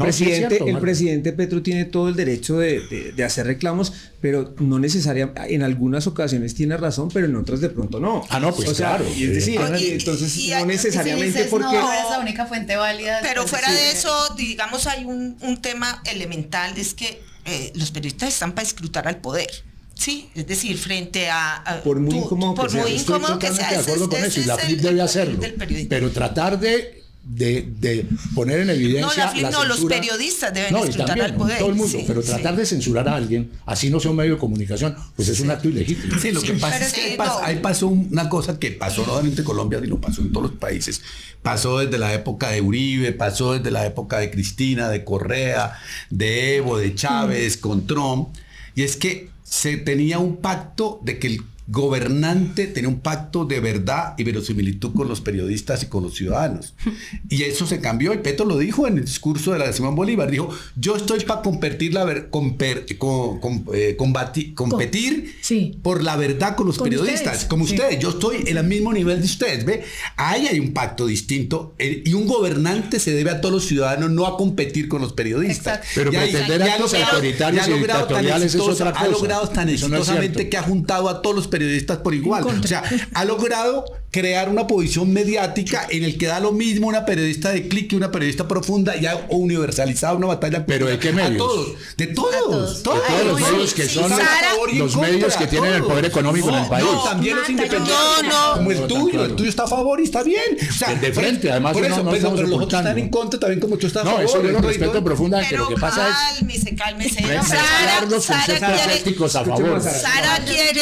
presidente Petro tiene todo el derecho de hacer reclamos, pero no necesariamente, en algunas ocasiones tiene razón, pero en otras de pronto no. No, pues claro. Y es decir, entonces no necesariamente porque... No, es la única fuente válida. Pero fuera de eso, digamos, hay un tema elemental, es que los periodistas están para escrutar al poder. Sí, es decir, frente a por muy incómodo que sea, de acuerdo con eso, y la FLIP debe hacerlo, pero tratar de poner en evidencia los periodistas deben escrutar al poder. Todo el mundo, pero tratar de censurar a alguien, así no sea un medio de comunicación, pues es un acto ilegítimo. Sí, lo que pasa es que ahí pasó una cosa que pasó no solamente en Colombia, sino pasó en todos los países. Pasó desde la época de Uribe, pasó desde la época de Cristina, de Correa, de Evo, de Chávez, con Trump, y es que se tenía un pacto de que el gobernante tenía un pacto de verdad y verosimilitud con los periodistas y con los ciudadanos. Y eso se cambió, y Petro lo dijo en el discurso de la Simón Bolívar, dijo, yo estoy para competir por la verdad con los periodistas, ustedes, como ustedes, yo estoy en el mismo nivel de ustedes, ¿ve? Ahí hay un pacto distinto, y un gobernante se debe a todos los ciudadanos, no a competir con los periodistas. Exacto. Pero pretender actos autoritarios y dictatoriales es otra cosa. Ha logrado tan exitosamente que ha juntado a todos los periodistas por igual. O sea, ha logrado crear una posición mediática en el que da lo mismo una periodista de clic que una periodista profunda, y ha universalizado una batalla. ¿Pero de qué medios? De todos. Todos los medios que son los medios que tienen el poder económico en el país. No, también los independientes. Como el tuyo está a favor y está bien. O sea, de frente, además, por eso, pero los otros están en contra también, como tú estás a favor. No, eso yo lo respeto profundamente. Lo que pasa es... Cálmese. Los conceptos éticos a favor. Sara quiere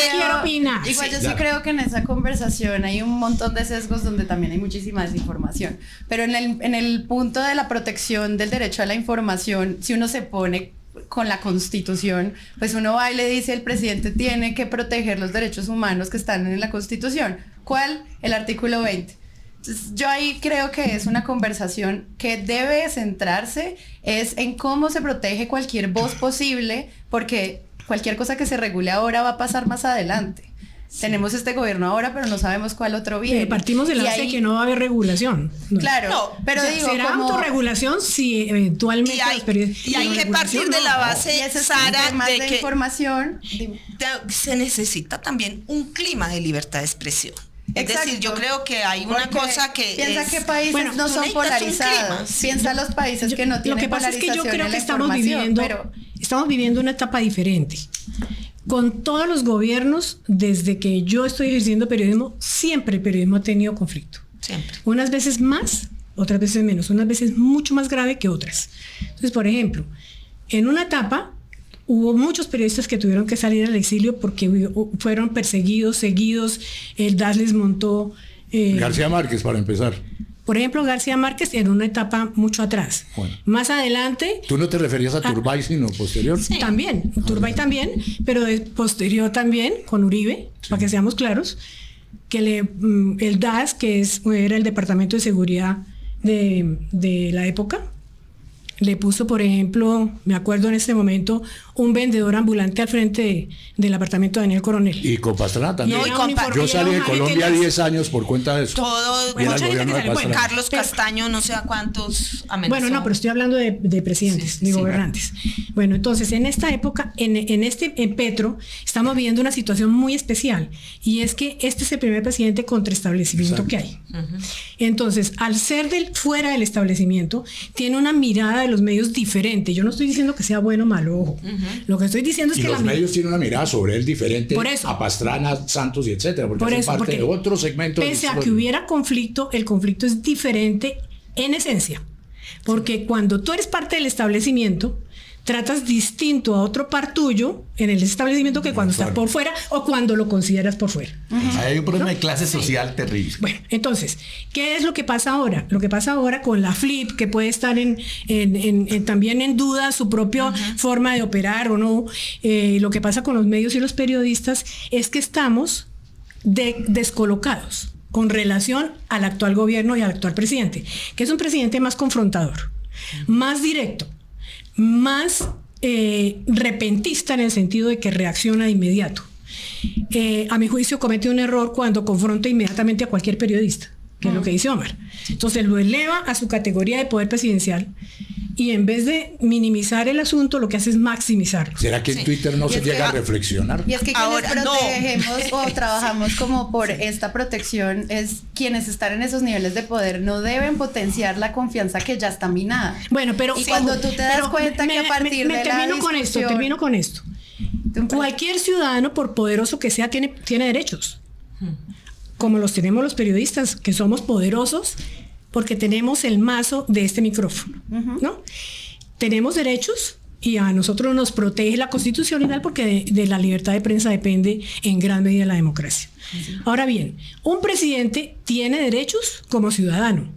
opinar. Igual yo sí creo que en esa conversación hay un montón de sesgos donde también hay muchísima desinformación. Pero en el punto de la protección del derecho a la información, si uno se pone con la Constitución, pues uno va y le dice el presidente tiene que proteger los derechos humanos que están en la Constitución. ¿Cuál? El artículo 20. Entonces, yo ahí creo que es una conversación que debe centrarse es en cómo se protege cualquier voz posible, porque cualquier cosa que se regule ahora va a pasar más adelante. Sí. Tenemos este gobierno ahora, pero no sabemos cuál otro viene. Partimos de la base de que no va a haber regulación. No. Claro, pero digo, será autorregulación si eventualmente... Y hay que partir de la base, Sara, de que información se necesita también un clima de libertad de expresión. Es decir, yo creo que hay una cosa que piensa que países no son polarizados. Piensa los países que no tienen polarización. Lo que pasa es que yo creo que estamos viviendo una etapa diferente. Con todos los gobiernos, desde que yo estoy ejerciendo periodismo, siempre el periodismo ha tenido conflicto. Siempre. Unas veces más, otras veces menos. Unas veces mucho más grave que otras. Entonces, por ejemplo, en una etapa hubo muchos periodistas que tuvieron que salir al exilio porque fueron perseguidos, seguidos. El DAS les montó... García Márquez, para empezar. Por ejemplo, García Márquez en una etapa mucho atrás. Bueno. Más adelante... ¿Tú no te referías a Turbay, sino posterior? Sí. También, Turbay también, pero posterior también, con Uribe, sí. Para que seamos claros, que el DAS, que era el Departamento de Seguridad de la época, le puso, por ejemplo, me acuerdo en este momento, un vendedor ambulante al frente del apartamento de Daniel Coronel. Y con Pastrana también. Yo salí de Colombia 10 años por cuenta de eso. Todo, Carlos Castaño, no sé a cuántos amenazó. Bueno, no, pero estoy hablando de presidentes, de gobernantes. Bueno, entonces, en esta época, en Petro, estamos viviendo una situación muy especial, y es que este es el primer presidente contra establecimiento que hay. Entonces, al ser fuera del establecimiento, tiene una mirada de los medios diferente. Yo no estoy diciendo que sea bueno o malo, ojo. Lo que estoy diciendo es que los medios tienen una mirada sobre él diferente a Pastrana, Santos y etcétera, porque hacen parte de otro segmento. Pese a que hubiera conflicto, el conflicto es diferente en esencia. Porque cuando tú eres parte del establecimiento, tratas distinto a otro par tuyo en el establecimiento que cuando estás por fuera o cuando lo consideras por fuera. Hay un problema de clase social terrible. Bueno, entonces, ¿qué es lo que pasa ahora? Lo que pasa ahora con la FLIP, que puede estar también en duda su propia forma de operar o no, lo que pasa con los medios y los periodistas es que estamos descolocados con relación al actual gobierno y al actual presidente, que es un presidente más confrontador, más directo, más repentista en el sentido de que reacciona de inmediato. A mi juicio comete un error cuando confronta inmediatamente a cualquier periodista, que es lo que dice Omar. Entonces lo eleva a su categoría de poder presidencial y en vez de minimizar el asunto, lo que hace es maximizarlo. ¿Será que en Twitter no se llega a reflexionar? Y es que quienes protegemos o trabajamos como por esta protección es quienes están en esos niveles de poder no deben potenciar la confianza que ya está minada. Bueno, pero y cuando tú te das cuenta que a partir de la discusión... Termino con esto. Cualquier ciudadano, por poderoso que sea, tiene derechos. Como los tenemos los periodistas, que somos poderosos porque tenemos el mazo de este micrófono, ¿no? Tenemos derechos y a nosotros nos protege la Constitución y tal, porque de la libertad de prensa depende en gran medida la democracia. Ahora bien, un presidente tiene derechos como ciudadano.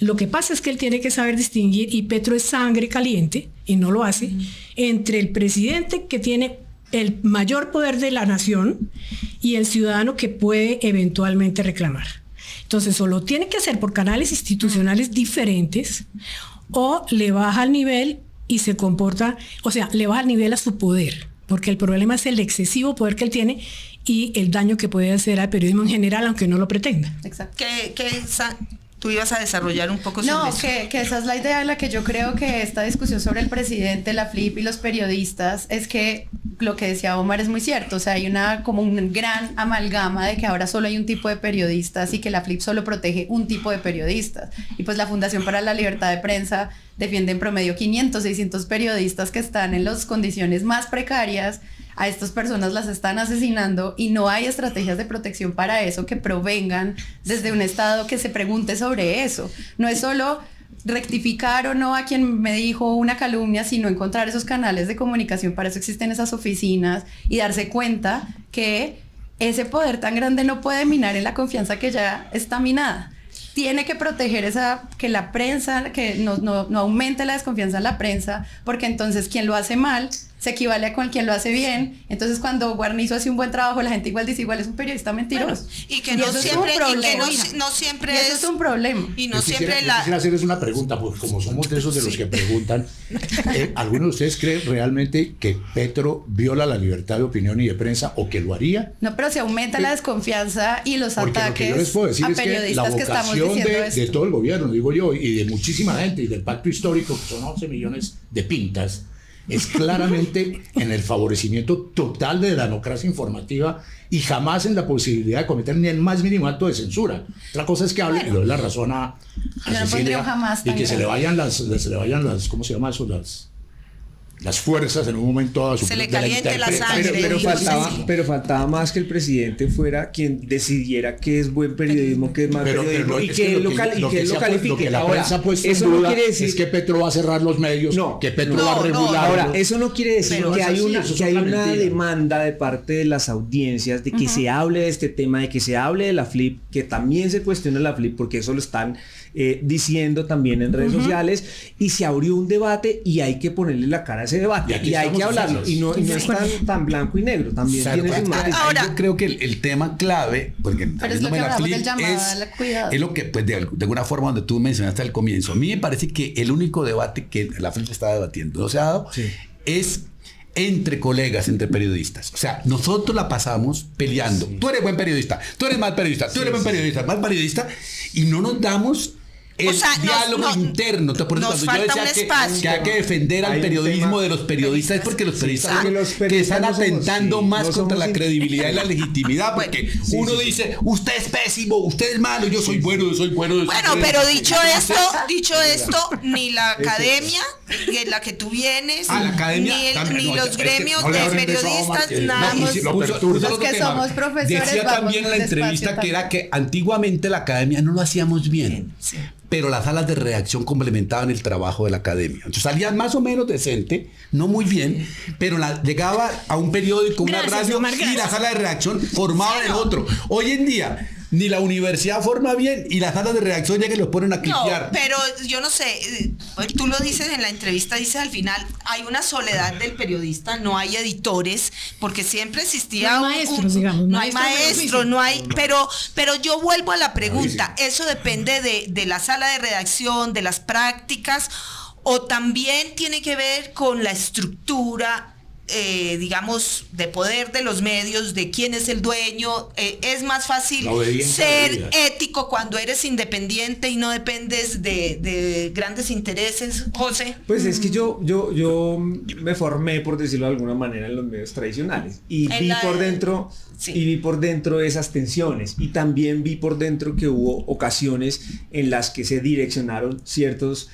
Lo que pasa es que él tiene que saber distinguir, y Petro es sangre caliente, y no lo hace, entre el presidente que tiene el mayor poder de la nación y el ciudadano que puede eventualmente reclamar. Entonces, o lo tiene que hacer por canales institucionales diferentes, o le baja el nivel y se comporta, o sea, le baja el nivel a su poder, porque el problema es el excesivo poder que él tiene y el daño que puede hacer al periodismo en general, aunque no lo pretenda. Exacto. Tú ibas a desarrollar un poco sobre eso. No, que esa es la idea en la que yo creo que esta discusión sobre el presidente, la FLIP y los periodistas, es que lo que decía Omar es muy cierto. O sea, hay como un gran amalgama de que ahora solo hay un tipo de periodistas y que la FLIP solo protege un tipo de periodistas. Y pues la Fundación para la Libertad de Prensa defiende en promedio 500, 600 periodistas que están en las condiciones más precarias. A estas personas las están asesinando y no hay estrategias de protección para eso que provengan desde un Estado que se pregunte sobre eso. No es solo rectificar o no a quien me dijo una calumnia, sino encontrar esos canales de comunicación. Para eso existen esas oficinas y darse cuenta que ese poder tan grande no puede minar en la confianza que ya está minada. Tiene que proteger que la prensa, que no aumente la desconfianza en la prensa, porque entonces quien lo hace mal se equivale con quien lo hace bien. Entonces cuando Guarnizo hace un buen trabajo, la gente igual dice, igual es un periodista mentiroso. Bueno, y que no siempre es un problema. Y no siempre quisiera hacerles una pregunta, porque como somos de esos de los que preguntan, ¿alguno de ustedes cree realmente que Petro viola la libertad de opinión y de prensa, o que lo haría? No, pero se aumenta la desconfianza y los porque ataques lo que yo les puedo decir a es periodistas que que estamos la diciendo vocación de todo el gobierno, digo yo, y de muchísima gente, y del pacto histórico, que son 11 millones de pintas, es claramente en el favorecimiento total de la democracia informativa y jamás en la posibilidad de cometer ni el más mínimo acto de censura. Otra cosa es que hable, y le doy la razón a Cecilia, y que se le vayan las, ¿cómo se llama eso? Las fuerzas en un momento a su se le caliente la sangre. Pero faltaba más que el presidente fuera quien decidiera qué es buen periodismo, qué es mal periodismo, y que él lo califique. Lo que la prensa ha puesto en duda es que Petro va a cerrar los medios, que Petro va a regular. Ahora, eso no quiere decir que hay una demanda de parte de las audiencias de que se hable de este tema, de que se hable de la FLIP, que también se cuestione la FLIP, porque eso lo están diciendo también en redes sociales, y se abrió un debate y hay que ponerle la cara a ese debate y hay que hablarlo, y no es tan blanco y negro, también tiene sus matices. Ahora, yo creo que el tema clave, porque es lo que hablamos del llamado al cuidado, es lo que, pues, de alguna forma, donde tú mencionaste al comienzo, a mí me parece que el único debate que la FLIP está debatiendo, no se ha dado, es entre colegas, entre periodistas. O sea, nosotros la pasamos peleando. Tú eres buen periodista, tú eres mal periodista, tú eres buen periodista, mal periodista, y no nos damos el diálogo interno. Por eso cuando yo decía que hay que defender al periodismo de los periodistas, es porque los periodistas que están atentando más contra la credibilidad y la legitimidad, porque uno dice, usted es pésimo, usted es malo, yo soy bueno, yo soy bueno. Bueno, pero dicho esto, ni la academia en la que tú vienes, la academia, ni los gremios no le de hablen de eso, periodistas, que nada no, más. y lo perturba. Los que somos profesores Decía vamos también en la despacio entrevista que también. era que antiguamente la academia no lo hacíamos bien. Sí. Pero las salas de redacción complementaban el trabajo de la academia. Entonces salían más o menos decente, no muy bien, pero llegaba a un periódico, una Gracias, radio, Omar, y gracias. la sala de redacción formaba el otro. Hoy en día, ni la universidad forma bien y las salas de redacción ya que los ponen a No, clipear. pero yo no sé, tú lo dices en la entrevista, dices al final, hay una soledad del periodista, no hay editores, porque siempre existía No hay maestros, digamos, no hay maestros del maestros, oficio. no hay, pero yo vuelvo a la pregunta, ¿eso depende de la sala de redacción, de las prácticas, o también tiene que ver con la estructura, digamos, de poder de los medios, de quién es el dueño? Es más fácil La obediencia ser debida. ético cuando eres independiente y no dependes de grandes intereses, José. Pues es que yo me formé, por decirlo de alguna manera, en los medios tradicionales y En vi la- por dentro Sí. y vi por dentro esas tensiones, y también vi por dentro que hubo ocasiones en las que se direccionaron ciertos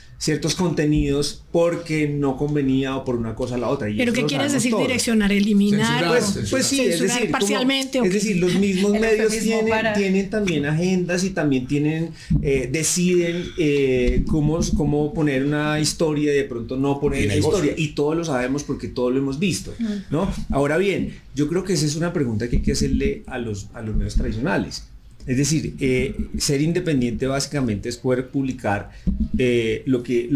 contenidos porque no convenía o por una cosa o la otra. Y ¿Pero eso qué lo quieres sabemos decir? todos. Direccionar, eliminar, Pues sí, es censurar decir, parcialmente. es ¿o qué? decir, los mismos El medios eufemismo para- tienen también agendas y también deciden cómo poner una historia y de pronto no poner Y esa negocio. historia, y todos lo sabemos porque todos lo hemos visto, ¿no? Ahora bien, yo creo que esa es una pregunta que hay que hacerle a los medios tradicionales. Es decir, ser independiente básicamente es poder publicar lo que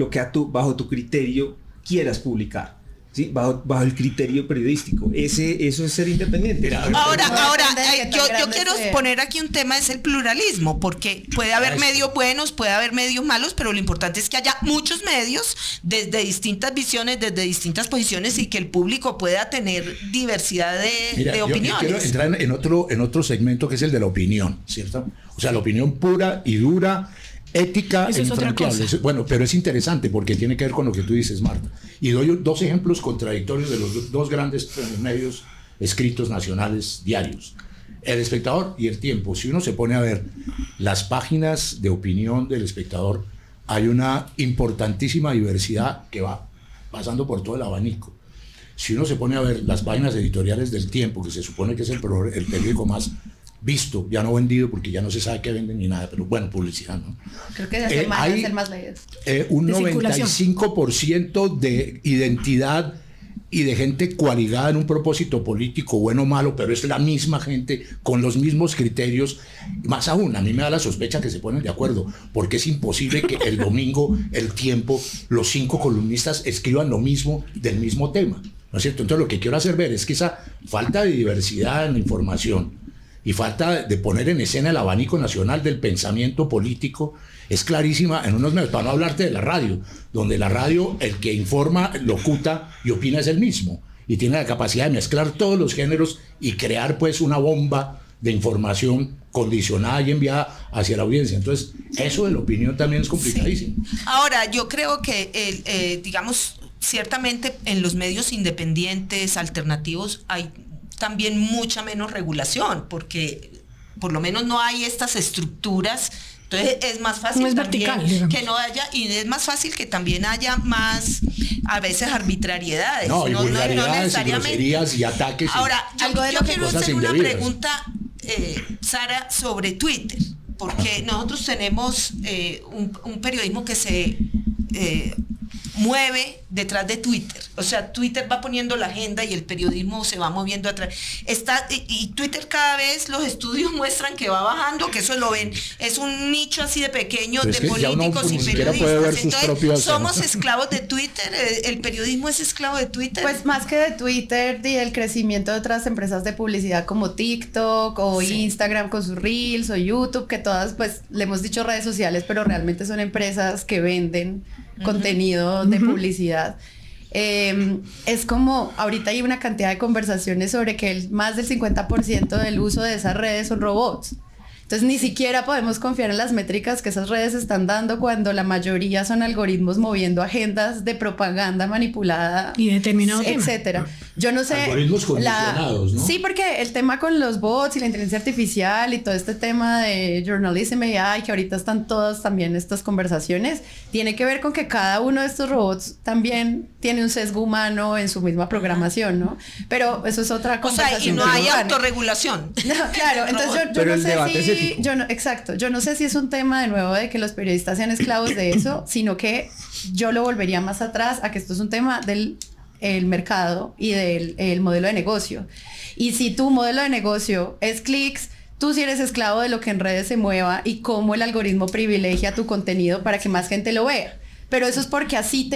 bajo tu criterio quieras publicar, ¿sí? Bajo el criterio periodístico. Eso es ser independiente. Mira, Ahora, depende de qué tan yo grande quiero sea. poner aquí un tema, es el pluralismo, porque puede haber medios buenos, puede haber medios malos, pero lo importante es que haya muchos medios desde distintas visiones, desde distintas posiciones, y que el público pueda tener diversidad Mira, de yo opiniones. quiero entrar en otro segmento que es el de la opinión, ¿cierto? O sea, la opinión pura y dura, ética Eso e es otra infranqueable. cosa. Bueno, pero es interesante porque tiene que ver con lo que tú dices, Marta. Y doy dos ejemplos contradictorios de los dos grandes medios escritos nacionales diarios: El Espectador y El Tiempo. Si uno se pone a ver las páginas de opinión del Espectador, hay una importantísima diversidad que va pasando por todo el abanico. Si uno se pone a ver las páginas editoriales del Tiempo, que se supone que es el periódico más visto, ya no vendido porque ya no se sabe qué venden ni nada, pero bueno, publicidad, ¿no? Creo que esa semana hay- es el más leído. Un De circulación. 95% de identidad y de gente coaligada en un propósito político, bueno o malo, pero es la misma gente con los mismos criterios. Más aún, a mí me da la sospecha que se ponen de acuerdo, porque es imposible que el domingo, El Tiempo, los 5 columnistas escriban lo mismo del mismo tema, ¿no es cierto? Entonces lo que quiero hacer ver es que esa falta de diversidad en la información y falta de poner en escena el abanico nacional del pensamiento político es clarísima en unos medios, para no hablarte de la radio, donde la radio, el que informa, locuta y opina es el mismo, y tiene la capacidad de mezclar todos los géneros y crear pues una bomba de información condicionada y enviada hacia la audiencia. Entonces, eso de la opinión también es complicadísimo. Ahora, yo creo que, digamos, ciertamente en los medios independientes, alternativos, hay también mucha menos regulación, porque por lo menos no hay estas estructuras. Entonces es más fácil No es también vertical, digamos. que no haya, y es más fácil que también haya más, a veces, arbitrariedades. No, y vulgaridades y groserías y ataques. Ahora, Algo de yo lo que quiero cosas hacer una indebidas. pregunta, Sara, sobre Twitter, porque nosotros tenemos un periodismo que se mueve detrás de Twitter. O sea, Twitter va poniendo la agenda y el periodismo se va moviendo atrás. Y Twitter, cada vez los estudios muestran que va bajando, que eso lo ven. Es un nicho así de pequeño Pero es de que ya uno políticos y ni siquiera puede ver periodistas. sus propias- somos esclavos de Twitter. El periodismo es esclavo de Twitter. Pues más que de Twitter y el crecimiento de otras empresas de publicidad como TikTok o Instagram con sus Reels o YouTube, que todas, pues le hemos dicho redes sociales, pero realmente son empresas que venden contenido de publicidad. Es como, ahorita hay una cantidad de conversaciones sobre que más del 50% del uso de esas redes son robots. Entonces ni siquiera podemos confiar en las métricas que esas redes están dando cuando la mayoría son algorritmos moviendo agendas de propaganda manipulada Y determinado tema. etcétera. Yo no sé. Algoritmos condicionados, ¿no? Sí, porque el tema con los bots y la inteligencia artificial y todo este tema de journalism AI, que ahorita están todas también estas conversaciones, tiene que ver con que cada uno de estos robots también tiene un sesgo humano en su misma programación, ¿no? Pero eso es otra conversación. O sea, y no hay autorregulación. No, claro, entonces yo Pero no el sé debate es si... ético. Exacto, yo no sé si es un tema de nuevo de que los periodistas sean esclavos de eso, sino que yo lo volvería más atrás a que esto es un tema del el mercado y del el modelo de negocio. Y si tu modelo de negocio es clics, tú sí eres esclavo de lo que en redes se mueva y cómo el algoritmo privilegia tu contenido para que más gente lo vea. Pero eso es porque así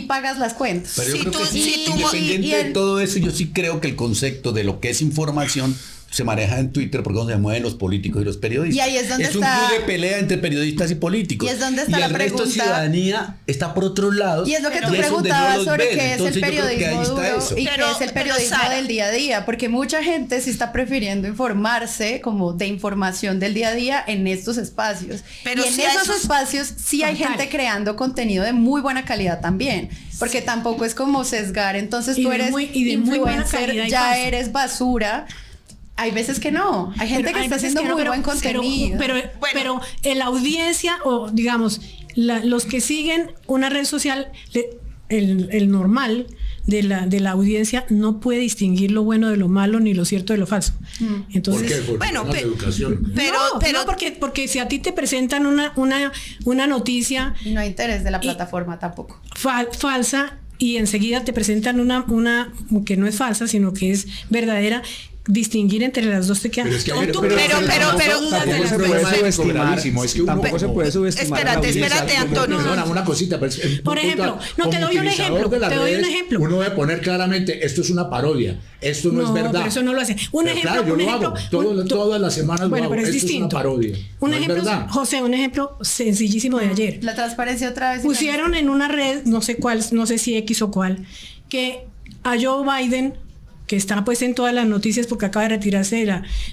pagas las cuentas. Pero yo Si creo tú- que sí, si tú- independiente de todo eso, yo sí creo que el concepto de lo que es información se maneja en Twitter porque es donde se mueven los políticos y los periodistas. Y ahí es donde un está- club de pelea entre periodistas y políticos. Y es donde está la el resto de pregunta- ciudadanía está por otros lados. Y es lo que tú y es donde no preguntabas los sobre ven. qué es el Entonces, yo creo que ahí periodismo está duro eso. y qué Pero- es el pero, periodismo Sara, del día a día, porque mucha gente sí está prefiriendo informarse como de información del día a día en estos espacios. Pero y en sí hay esos sus- espacios sí hay Total. gente creando contenido de muy buena calidad también, porque tampoco es como sesgar, entonces Y tú de eres muy- y de muy buena influencer, calidad y ya falso. eres basura. Hay veces que no, hay gente que hay está veces haciendo que no, muy pero- buen contenido. Pero en la audiencia, o digamos, los que siguen una red social, el normal de la audiencia no puede distinguir lo bueno de lo malo ni lo cierto de lo falso. ¿Por Entonces, qué? Por Bueno, temas de educación. no, porque si a ti te presentan una noticia Y no hay interés de la plataforma tampoco. falsa y enseguida te presentan una que no es falsa, sino que es verdadera, distinguir entre las dos te queda. Pero es que tonto, pero- tampoco se puede subestimar. Es que uno Tampoco se puede subestimar. a la Espérate, audiencia. espérate, Antonio. Perdona, una cosita. Pero Por ejemplo, no, te doy un ejemplo, Uno debe poner claramente, esto es una parodia, esto no es verdad. pero eso no lo hace. Pero claro, yo lo hago. Todas las semanas lo hago. Pero es Esto es distinto. una parodia. Un No es ejemplo, verdad. José, un ejemplo sencillísimo de ayer. La transparencia otra vez. Pusieron en una red, no sé cuál, no sé si X o cuál, que a Joe Biden, que está pues en todas las noticias porque acaba de retirarse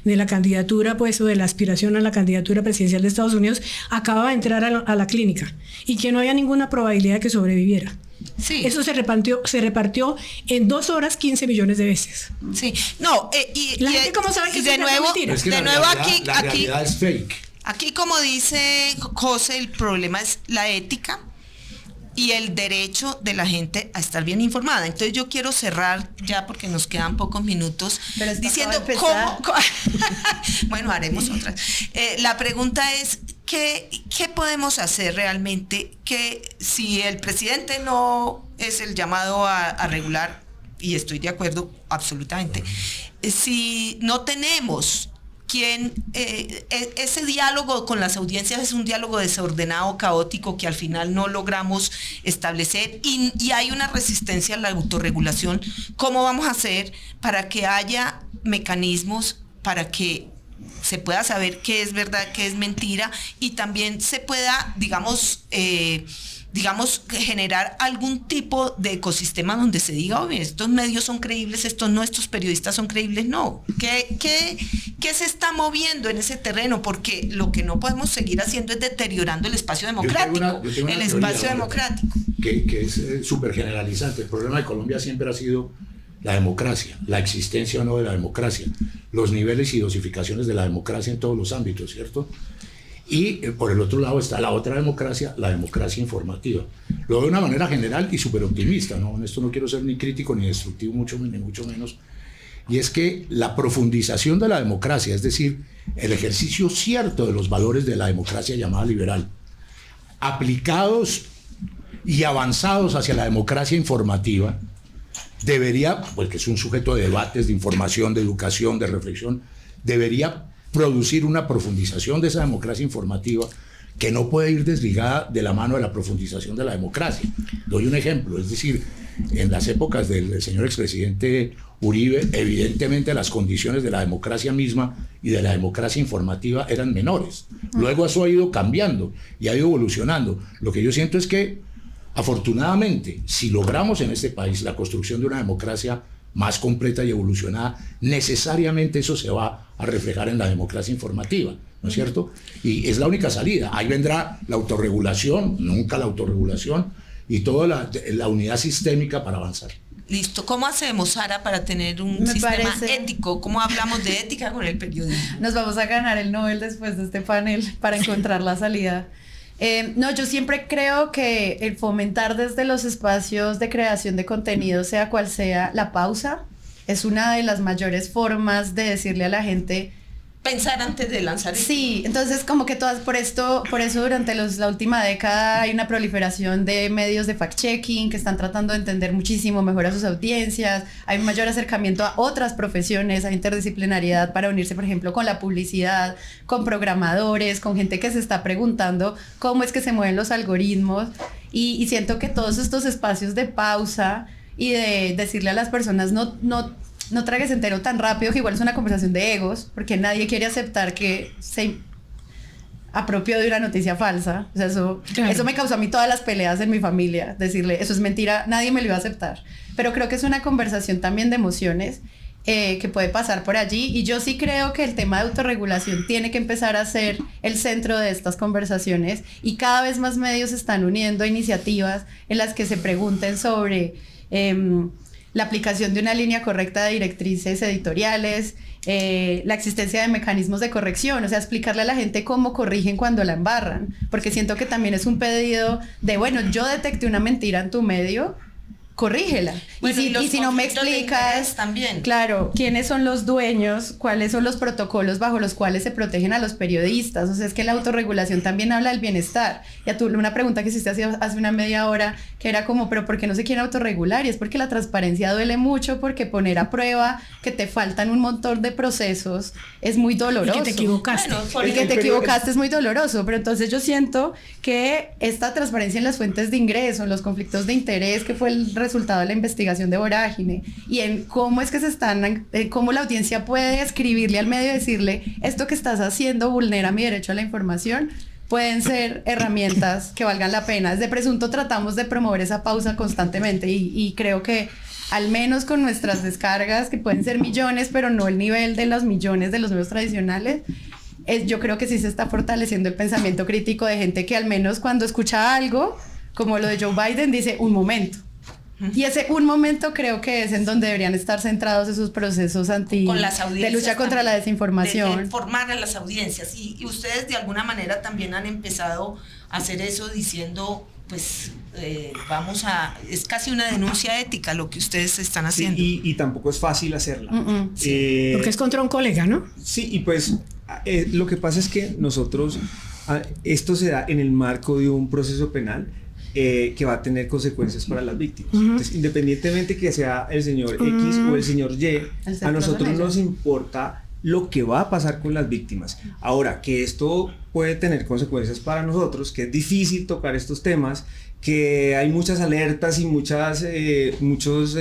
de la candidatura, pues, o de la aspiración a la candidatura presidencial de Estados Unidos, acaba de entrar a la clínica y que no había ninguna probabilidad de que sobreviviera. Sí. Eso se repartió en 2 horas 15 millones de veces. Sí, no, La gente cómo sabe que y eso de es nuevo, mentira. Es que de la nuevo realidad- la aquí, realidad es fake. aquí como dice José, el problema es la ética y el derecho de la gente a estar bien informada. Entonces yo quiero cerrar ya porque nos quedan pocos minutos Pero esto diciendo acaba de cómo bueno, haremos otras. La pregunta es ¿qué podemos hacer realmente? Que si el presidente no es el llamado a regular, y estoy de acuerdo absolutamente, si no tenemos ese diálogo con las audiencias es un diálogo desordenado, caótico, que al final no logramos establecer y hay una resistencia a la autorregulación. ¿Cómo vamos a hacer para que haya mecanismos para que se pueda saber qué es verdad, qué es mentira y también se pueda, digamos, generar algún tipo de ecosistema donde se diga, oye, estos medios son creíbles, estos no, estos periodistas son creíbles, no. ¿Qué se está moviendo en ese terreno? Porque lo que no podemos seguir haciendo es deteriorando el espacio democrático. Yo tengo una El teoría, espacio democrático. que es súper generalizante. El problema de Colombia siempre ha sido la democracia, la existencia o no de la democracia, los niveles y dosificaciones de la democracia en todos los ámbitos, ¿cierto? Y por el otro lado está la otra democracia, la democracia informativa. Lo veo de una manera general y súper optimista, ¿no? En esto no quiero ser ni crítico ni destructivo, ni mucho menos. Y es que la profundización de la democracia, es decir, el ejercicio cierto de los valores de la democracia llamada liberal, aplicados y avanzados hacia la democracia informativa, debería, pues que es un sujeto de debates, de información, de educación, de reflexión, debería producir una profundización de esa democracia informativa que no puede ir desligada de la mano de la profundización de la democracia. Doy un ejemplo, es decir, en las épocas del señor expresidente Uribe, evidentemente las condiciones de la democracia misma y de la democracia informativa eran menores. Luego eso ha ido cambiando y ha ido evolucionando. Lo que yo siento es que, afortunadamente, si logramos en este país la construcción de una democracia más completa y evolucionada, necesariamente eso se va a reflejar en la democracia informativa, ¿no es cierto? Y es la única salida. Ahí vendrá la autorregulación, nunca la autorregulación, y toda la unidad sistémica para avanzar. Listo. ¿Cómo hacemos, Sara, para tener un sistema ético? ¿Cómo hablamos de ética con el periodismo? Nos vamos a ganar el Nobel después de este panel para encontrar la salida. No, yo siempre creo que el fomentar desde los espacios de creación de contenido, sea cual sea la pausa, es una de las mayores formas de decirle a la gente... Pensar antes de lanzar. Sí, entonces como que por eso durante la última década hay una proliferación de medios de fact-checking que están tratando de entender muchísimo mejor a sus audiencias, hay un mayor acercamiento a otras profesiones, a interdisciplinariedad para unirse, por ejemplo, con la publicidad, con programadores, con gente que se está preguntando cómo es que se mueven los algoritmos y siento que todos estos espacios de pausa y de decirle a las personas no tragues entero tan rápido, que igual es una conversación de egos, porque nadie quiere aceptar que se apropió de una noticia falsa. O sea, eso me causó a mí todas las peleas en mi familia, decirle, eso es mentira, nadie me lo iba a aceptar. Pero creo que es una conversación también de emociones que puede pasar por allí, y yo sí creo que el tema de autorregulación tiene que empezar a ser el centro de estas conversaciones, y cada vez más medios se están uniendo a iniciativas en las que se pregunten sobre... la aplicación de una línea correcta de directrices editoriales, la existencia de mecanismos de corrección, o sea, explicarle a la gente cómo corrigen cuando la embarran, porque siento que también es un pedido de, bueno, yo detecté una mentira en tu medio, corrígela. Bueno, y si no me explicas también. Claro, quiénes son los dueños, cuáles son los protocolos bajo los cuales se protegen a los periodistas. O sea, es que la autorregulación también habla del bienestar. Ya tuve una pregunta que hiciste hace una media hora, que era como, pero ¿por qué no se quiere autorregular? Y es porque la transparencia duele mucho, porque poner a prueba que te faltan un montón de procesos es muy doloroso. Y que te equivocaste. Bueno, y que te equivocaste es muy doloroso. Pero entonces yo siento que esta transparencia en las fuentes de ingreso, en los conflictos de interés, que fue el resultado de la investigación de Vorágine, y en cómo es que cómo la audiencia puede escribirle al medio y decirle, esto que estás haciendo vulnera mi derecho a la información, pueden ser herramientas que valgan la pena. Desde Presunto tratamos de promover esa pausa constantemente, y creo que al menos con nuestras descargas, que pueden ser millones, pero no el nivel de los millones de los medios tradicionales, yo creo que sí se está fortaleciendo el pensamiento crítico de gente que al menos cuando escucha algo, como lo de Joe Biden, dice, un momento. Y ese un momento creo que es en donde deberían estar centrados esos procesos de lucha contra la desinformación. De informar a las audiencias. Y ustedes de alguna manera también han empezado a hacer eso diciendo, pues es casi una denuncia ética lo que ustedes están haciendo. Sí, y tampoco es fácil hacerla. Sí. Porque es contra un colega, ¿no? Sí, y pues lo que pasa es que nosotros, esto se da en el marco de un proceso penal que va a tener consecuencias para las víctimas. Entonces, independientemente que sea el señor X o el señor Y, a nosotros nos importa lo que va a pasar con las víctimas. Ahora, que esto puede tener consecuencias para nosotros, que es difícil tocar estos temas, que hay muchas alertas y muchos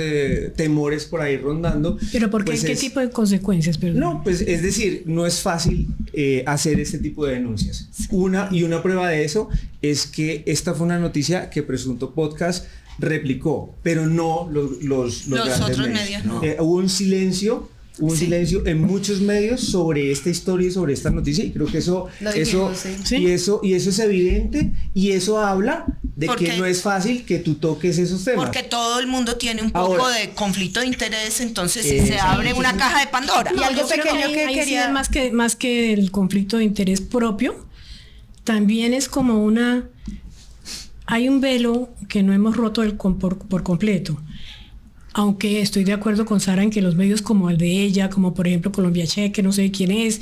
temores por ahí rondando. ¿Pero por qué? Pues ¿qué tipo de consecuencias? Perdón. No, pues es decir, no es fácil hacer este tipo de denuncias. Una prueba de eso es que esta fue una noticia que Presunto Podcast replicó, pero no los grandes otros medios no. Hubo un silencio en muchos medios sobre esta historia y sobre esta noticia, y creo que eso es evidente, y eso habla de que no es fácil que tú toques esos temas. Porque todo el mundo tiene un poco de conflicto de interés, entonces se abre una caja de Pandora. Y algo pequeño que quería... Más que el conflicto de interés propio, también es como hay un velo que no hemos roto por completo. Aunque estoy de acuerdo con Sara en que los medios como el de ella, como por ejemplo Colombia Check, que no sé quién es,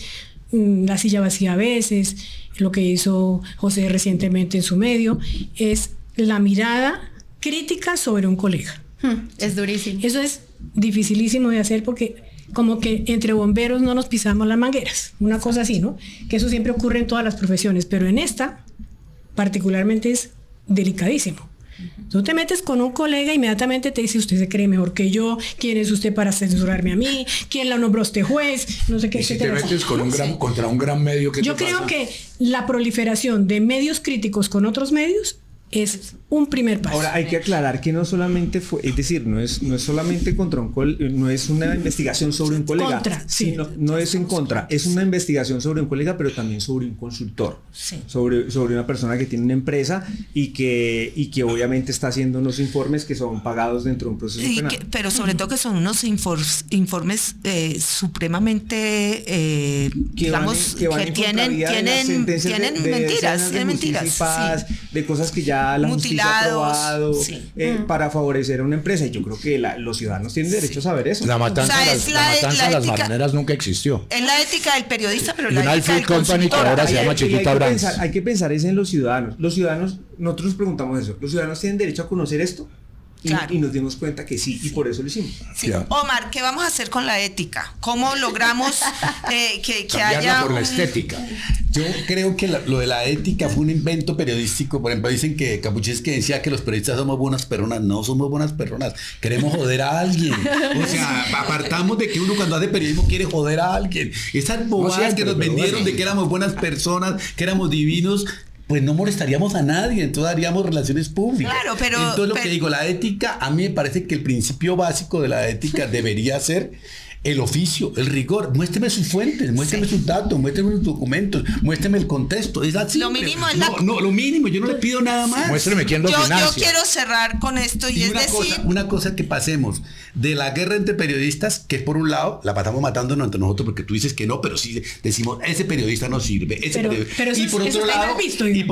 La Silla Vacía a veces, lo que hizo José recientemente en su medio, es la mirada crítica sobre un colega. Es durísimo. Eso es dificilísimo de hacer porque como que entre bomberos no nos pisamos las mangueras, una cosa así, ¿no? Que eso siempre ocurre en todas las profesiones, pero en esta particularmente es delicadísimo. Tú te metes con un colega, inmediatamente te dice, usted se cree mejor que yo, ¿quién es usted para censurarme a mí? ¿Quién la nombró este juez? No sé qué. Y si te metes contra un gran medio, ¿qué yo te creo pasa? que la proliferación de medios críticos con otros medios es un primer paso. Ahora hay que aclarar que no solamente fue, es decir, no es solamente contra no es una investigación sobre un colega, contra, sí. No es en contra, es una investigación sobre un colega, pero también sobre un consultor, sí. sobre una persona que tiene una empresa y que obviamente está haciendo unos informes que son pagados dentro de un proceso penal. Pero sobre todo que son unos informes supremamente, digamos, que tienen mentiras, sí. De cosas que ya la justicia ha aprobado, sí. Para favorecer a una empresa, y yo creo que los ciudadanos tienen derecho a saber eso. La matanza de las marineras nunca existió. Es la ética del periodista, pero la ética del Company, que ahora se llama Chiquita Brands. Hay que pensar en los ciudadanos. Los ciudadanos, nosotros preguntamos eso, ¿los ciudadanos tienen derecho a conocer esto? Claro. Y nos dimos cuenta que sí, y por eso lo hicimos. Sí. Omar, ¿qué vamos a hacer con la ética? ¿Cómo logramos que haya por la estética? Yo creo que lo de la ética fue un invento periodístico. Por ejemplo, dicen que Capuchinsky decía que los periodistas somos buenas personas. No somos buenas personas, queremos joder a alguien. O sea, apartamos de que uno cuando hace periodismo quiere joder a alguien. Esas bobadas que nos vendieron de que éramos buenas personas, que éramos divinos, pues no molestaríamos a nadie, entonces haríamos relaciones públicas. Claro, pero... Entonces que digo, la ética, a mí me parece que el principio básico de la ética debería ser el oficio, el rigor. Muéstreme sus fuentes, muéstreme sus datos, muéstreme sus documentos, muéstreme el contexto. Es así. Lo mínimo es lo mínimo, yo no le pido nada más. Muéstreme quién lo financia. Yo quiero cerrar con esto y es decir... Una cosa que pasemos de la guerra entre periodistas, que por un lado la pasamos matándonos entre nosotros porque tú dices que no, pero sí decimos, ese periodista no sirve. Pero y por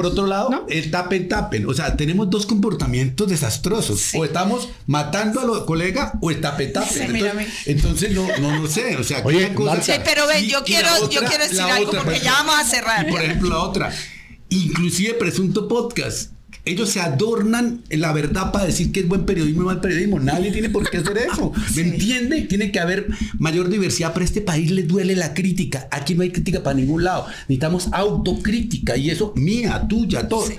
otro lado, ¿no? el tapen. O sea, tenemos dos comportamientos desastrosos. Sí. O estamos matando a los colegas o el tapen. Sí, entonces no sé. O sea, oye, cosa, sí, pero ven, yo quiero decir algo porque ya vamos a cerrar. Y por ejemplo, la otra, inclusive Presunto Podcast. Ellos se adornan en la verdad para decir que es buen periodismo y mal periodismo. Nadie tiene por qué hacer eso. ¿Me entiende? Tiene que haber mayor diversidad, pero a este país le duele la crítica. Aquí no hay crítica para ningún lado. Necesitamos autocrítica y eso mía, tuya, todo. Sí.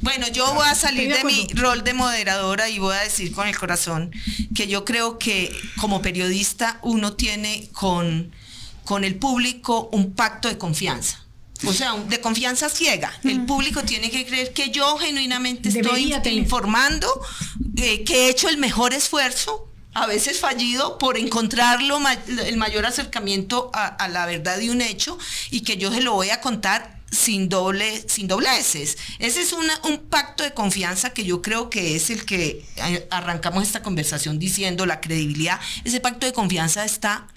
Bueno, yo voy a salir de mi rol de moderadora y voy a decir con el corazón que yo creo que como periodista uno tiene con el público un pacto de confianza. O sea, de confianza ciega. El público tiene que creer que yo genuinamente estoy informando, que he hecho el mejor esfuerzo, a veces fallido, por encontrar el mayor acercamiento a la verdad de un hecho y que yo se lo voy a contar sin dobleces. Ese es un pacto de confianza que yo creo que es el que arrancamos esta conversación diciendo, la credibilidad. Ese pacto de confianza está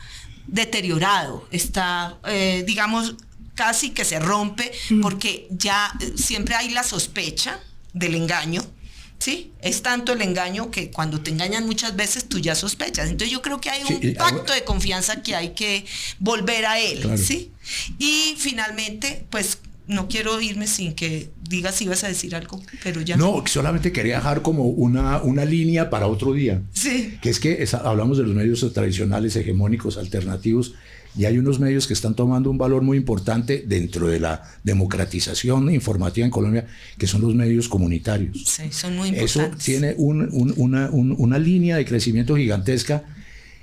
deteriorado, está, digamos, casi que se rompe porque ya siempre hay la sospecha del engaño, ¿sí? Es tanto el engaño que cuando te engañan muchas veces tú ya sospechas. Entonces yo creo que hay un pacto de confianza que hay que volver a él, claro. ¿Sí? Y finalmente, pues no quiero irme sin que digas si ibas a decir algo, pero ya. No, solamente quería dejar como una línea para otro día. Sí. Que es que hablamos de los medios tradicionales, hegemónicos, alternativos, y hay unos medios que están tomando un valor muy importante dentro de la democratización informativa en Colombia, que son los medios comunitarios. Sí, son muy importantes. Eso tiene una línea de crecimiento gigantesca.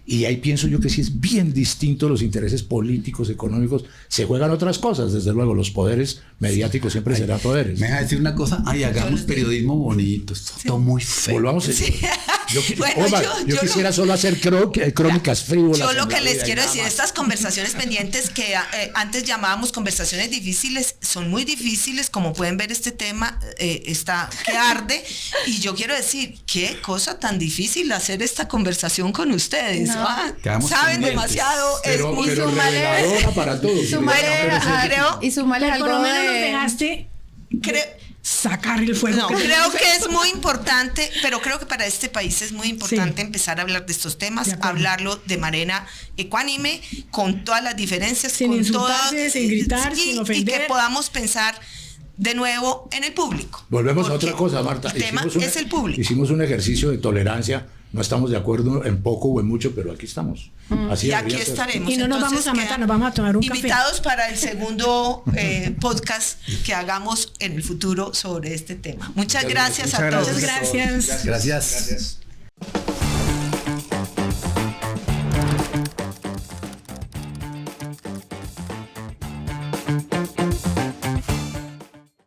Y ahí pienso yo que sí es bien distinto los intereses políticos, económicos. Se juegan otras cosas, desde luego, los poderes mediáticos siempre serán poderes. Me deja decir una cosa, hagamos periodismo bonito, todo muy feo. Volvamos a sí. yo quisiera solo hacer crónicas frívolas. Yo lo que les quiero decir, estas conversaciones pendientes que antes llamábamos conversaciones difíciles, son muy difíciles, como pueden ver este tema está que arde, y yo quiero decir, qué cosa tan difícil hacer esta conversación con ustedes. No. Saben demasiado, pero, es muy reveladora para todos. Súmale algo por lo menos nos dejaste sacar el fuego. No, creo que es muy importante, pero creo que para este país es muy importante empezar a hablar de estos temas, hablarlo de manera ecuánime, con todas las diferencias, sin con insultarse, todas, sin gritar, sin ofender. Y que podamos pensar de nuevo en el público. Volvemos a otra cosa, Marta. El tema es el público. Hicimos un ejercicio de tolerancia. No estamos de acuerdo en poco o en mucho, pero aquí estamos. Así y aquí estaremos. Y no nos vamos a matar, nos vamos a tomar un invitados café. Para el segundo podcast que hagamos en el futuro sobre este tema. Muchas gracias a todos. Gracias. Gracias.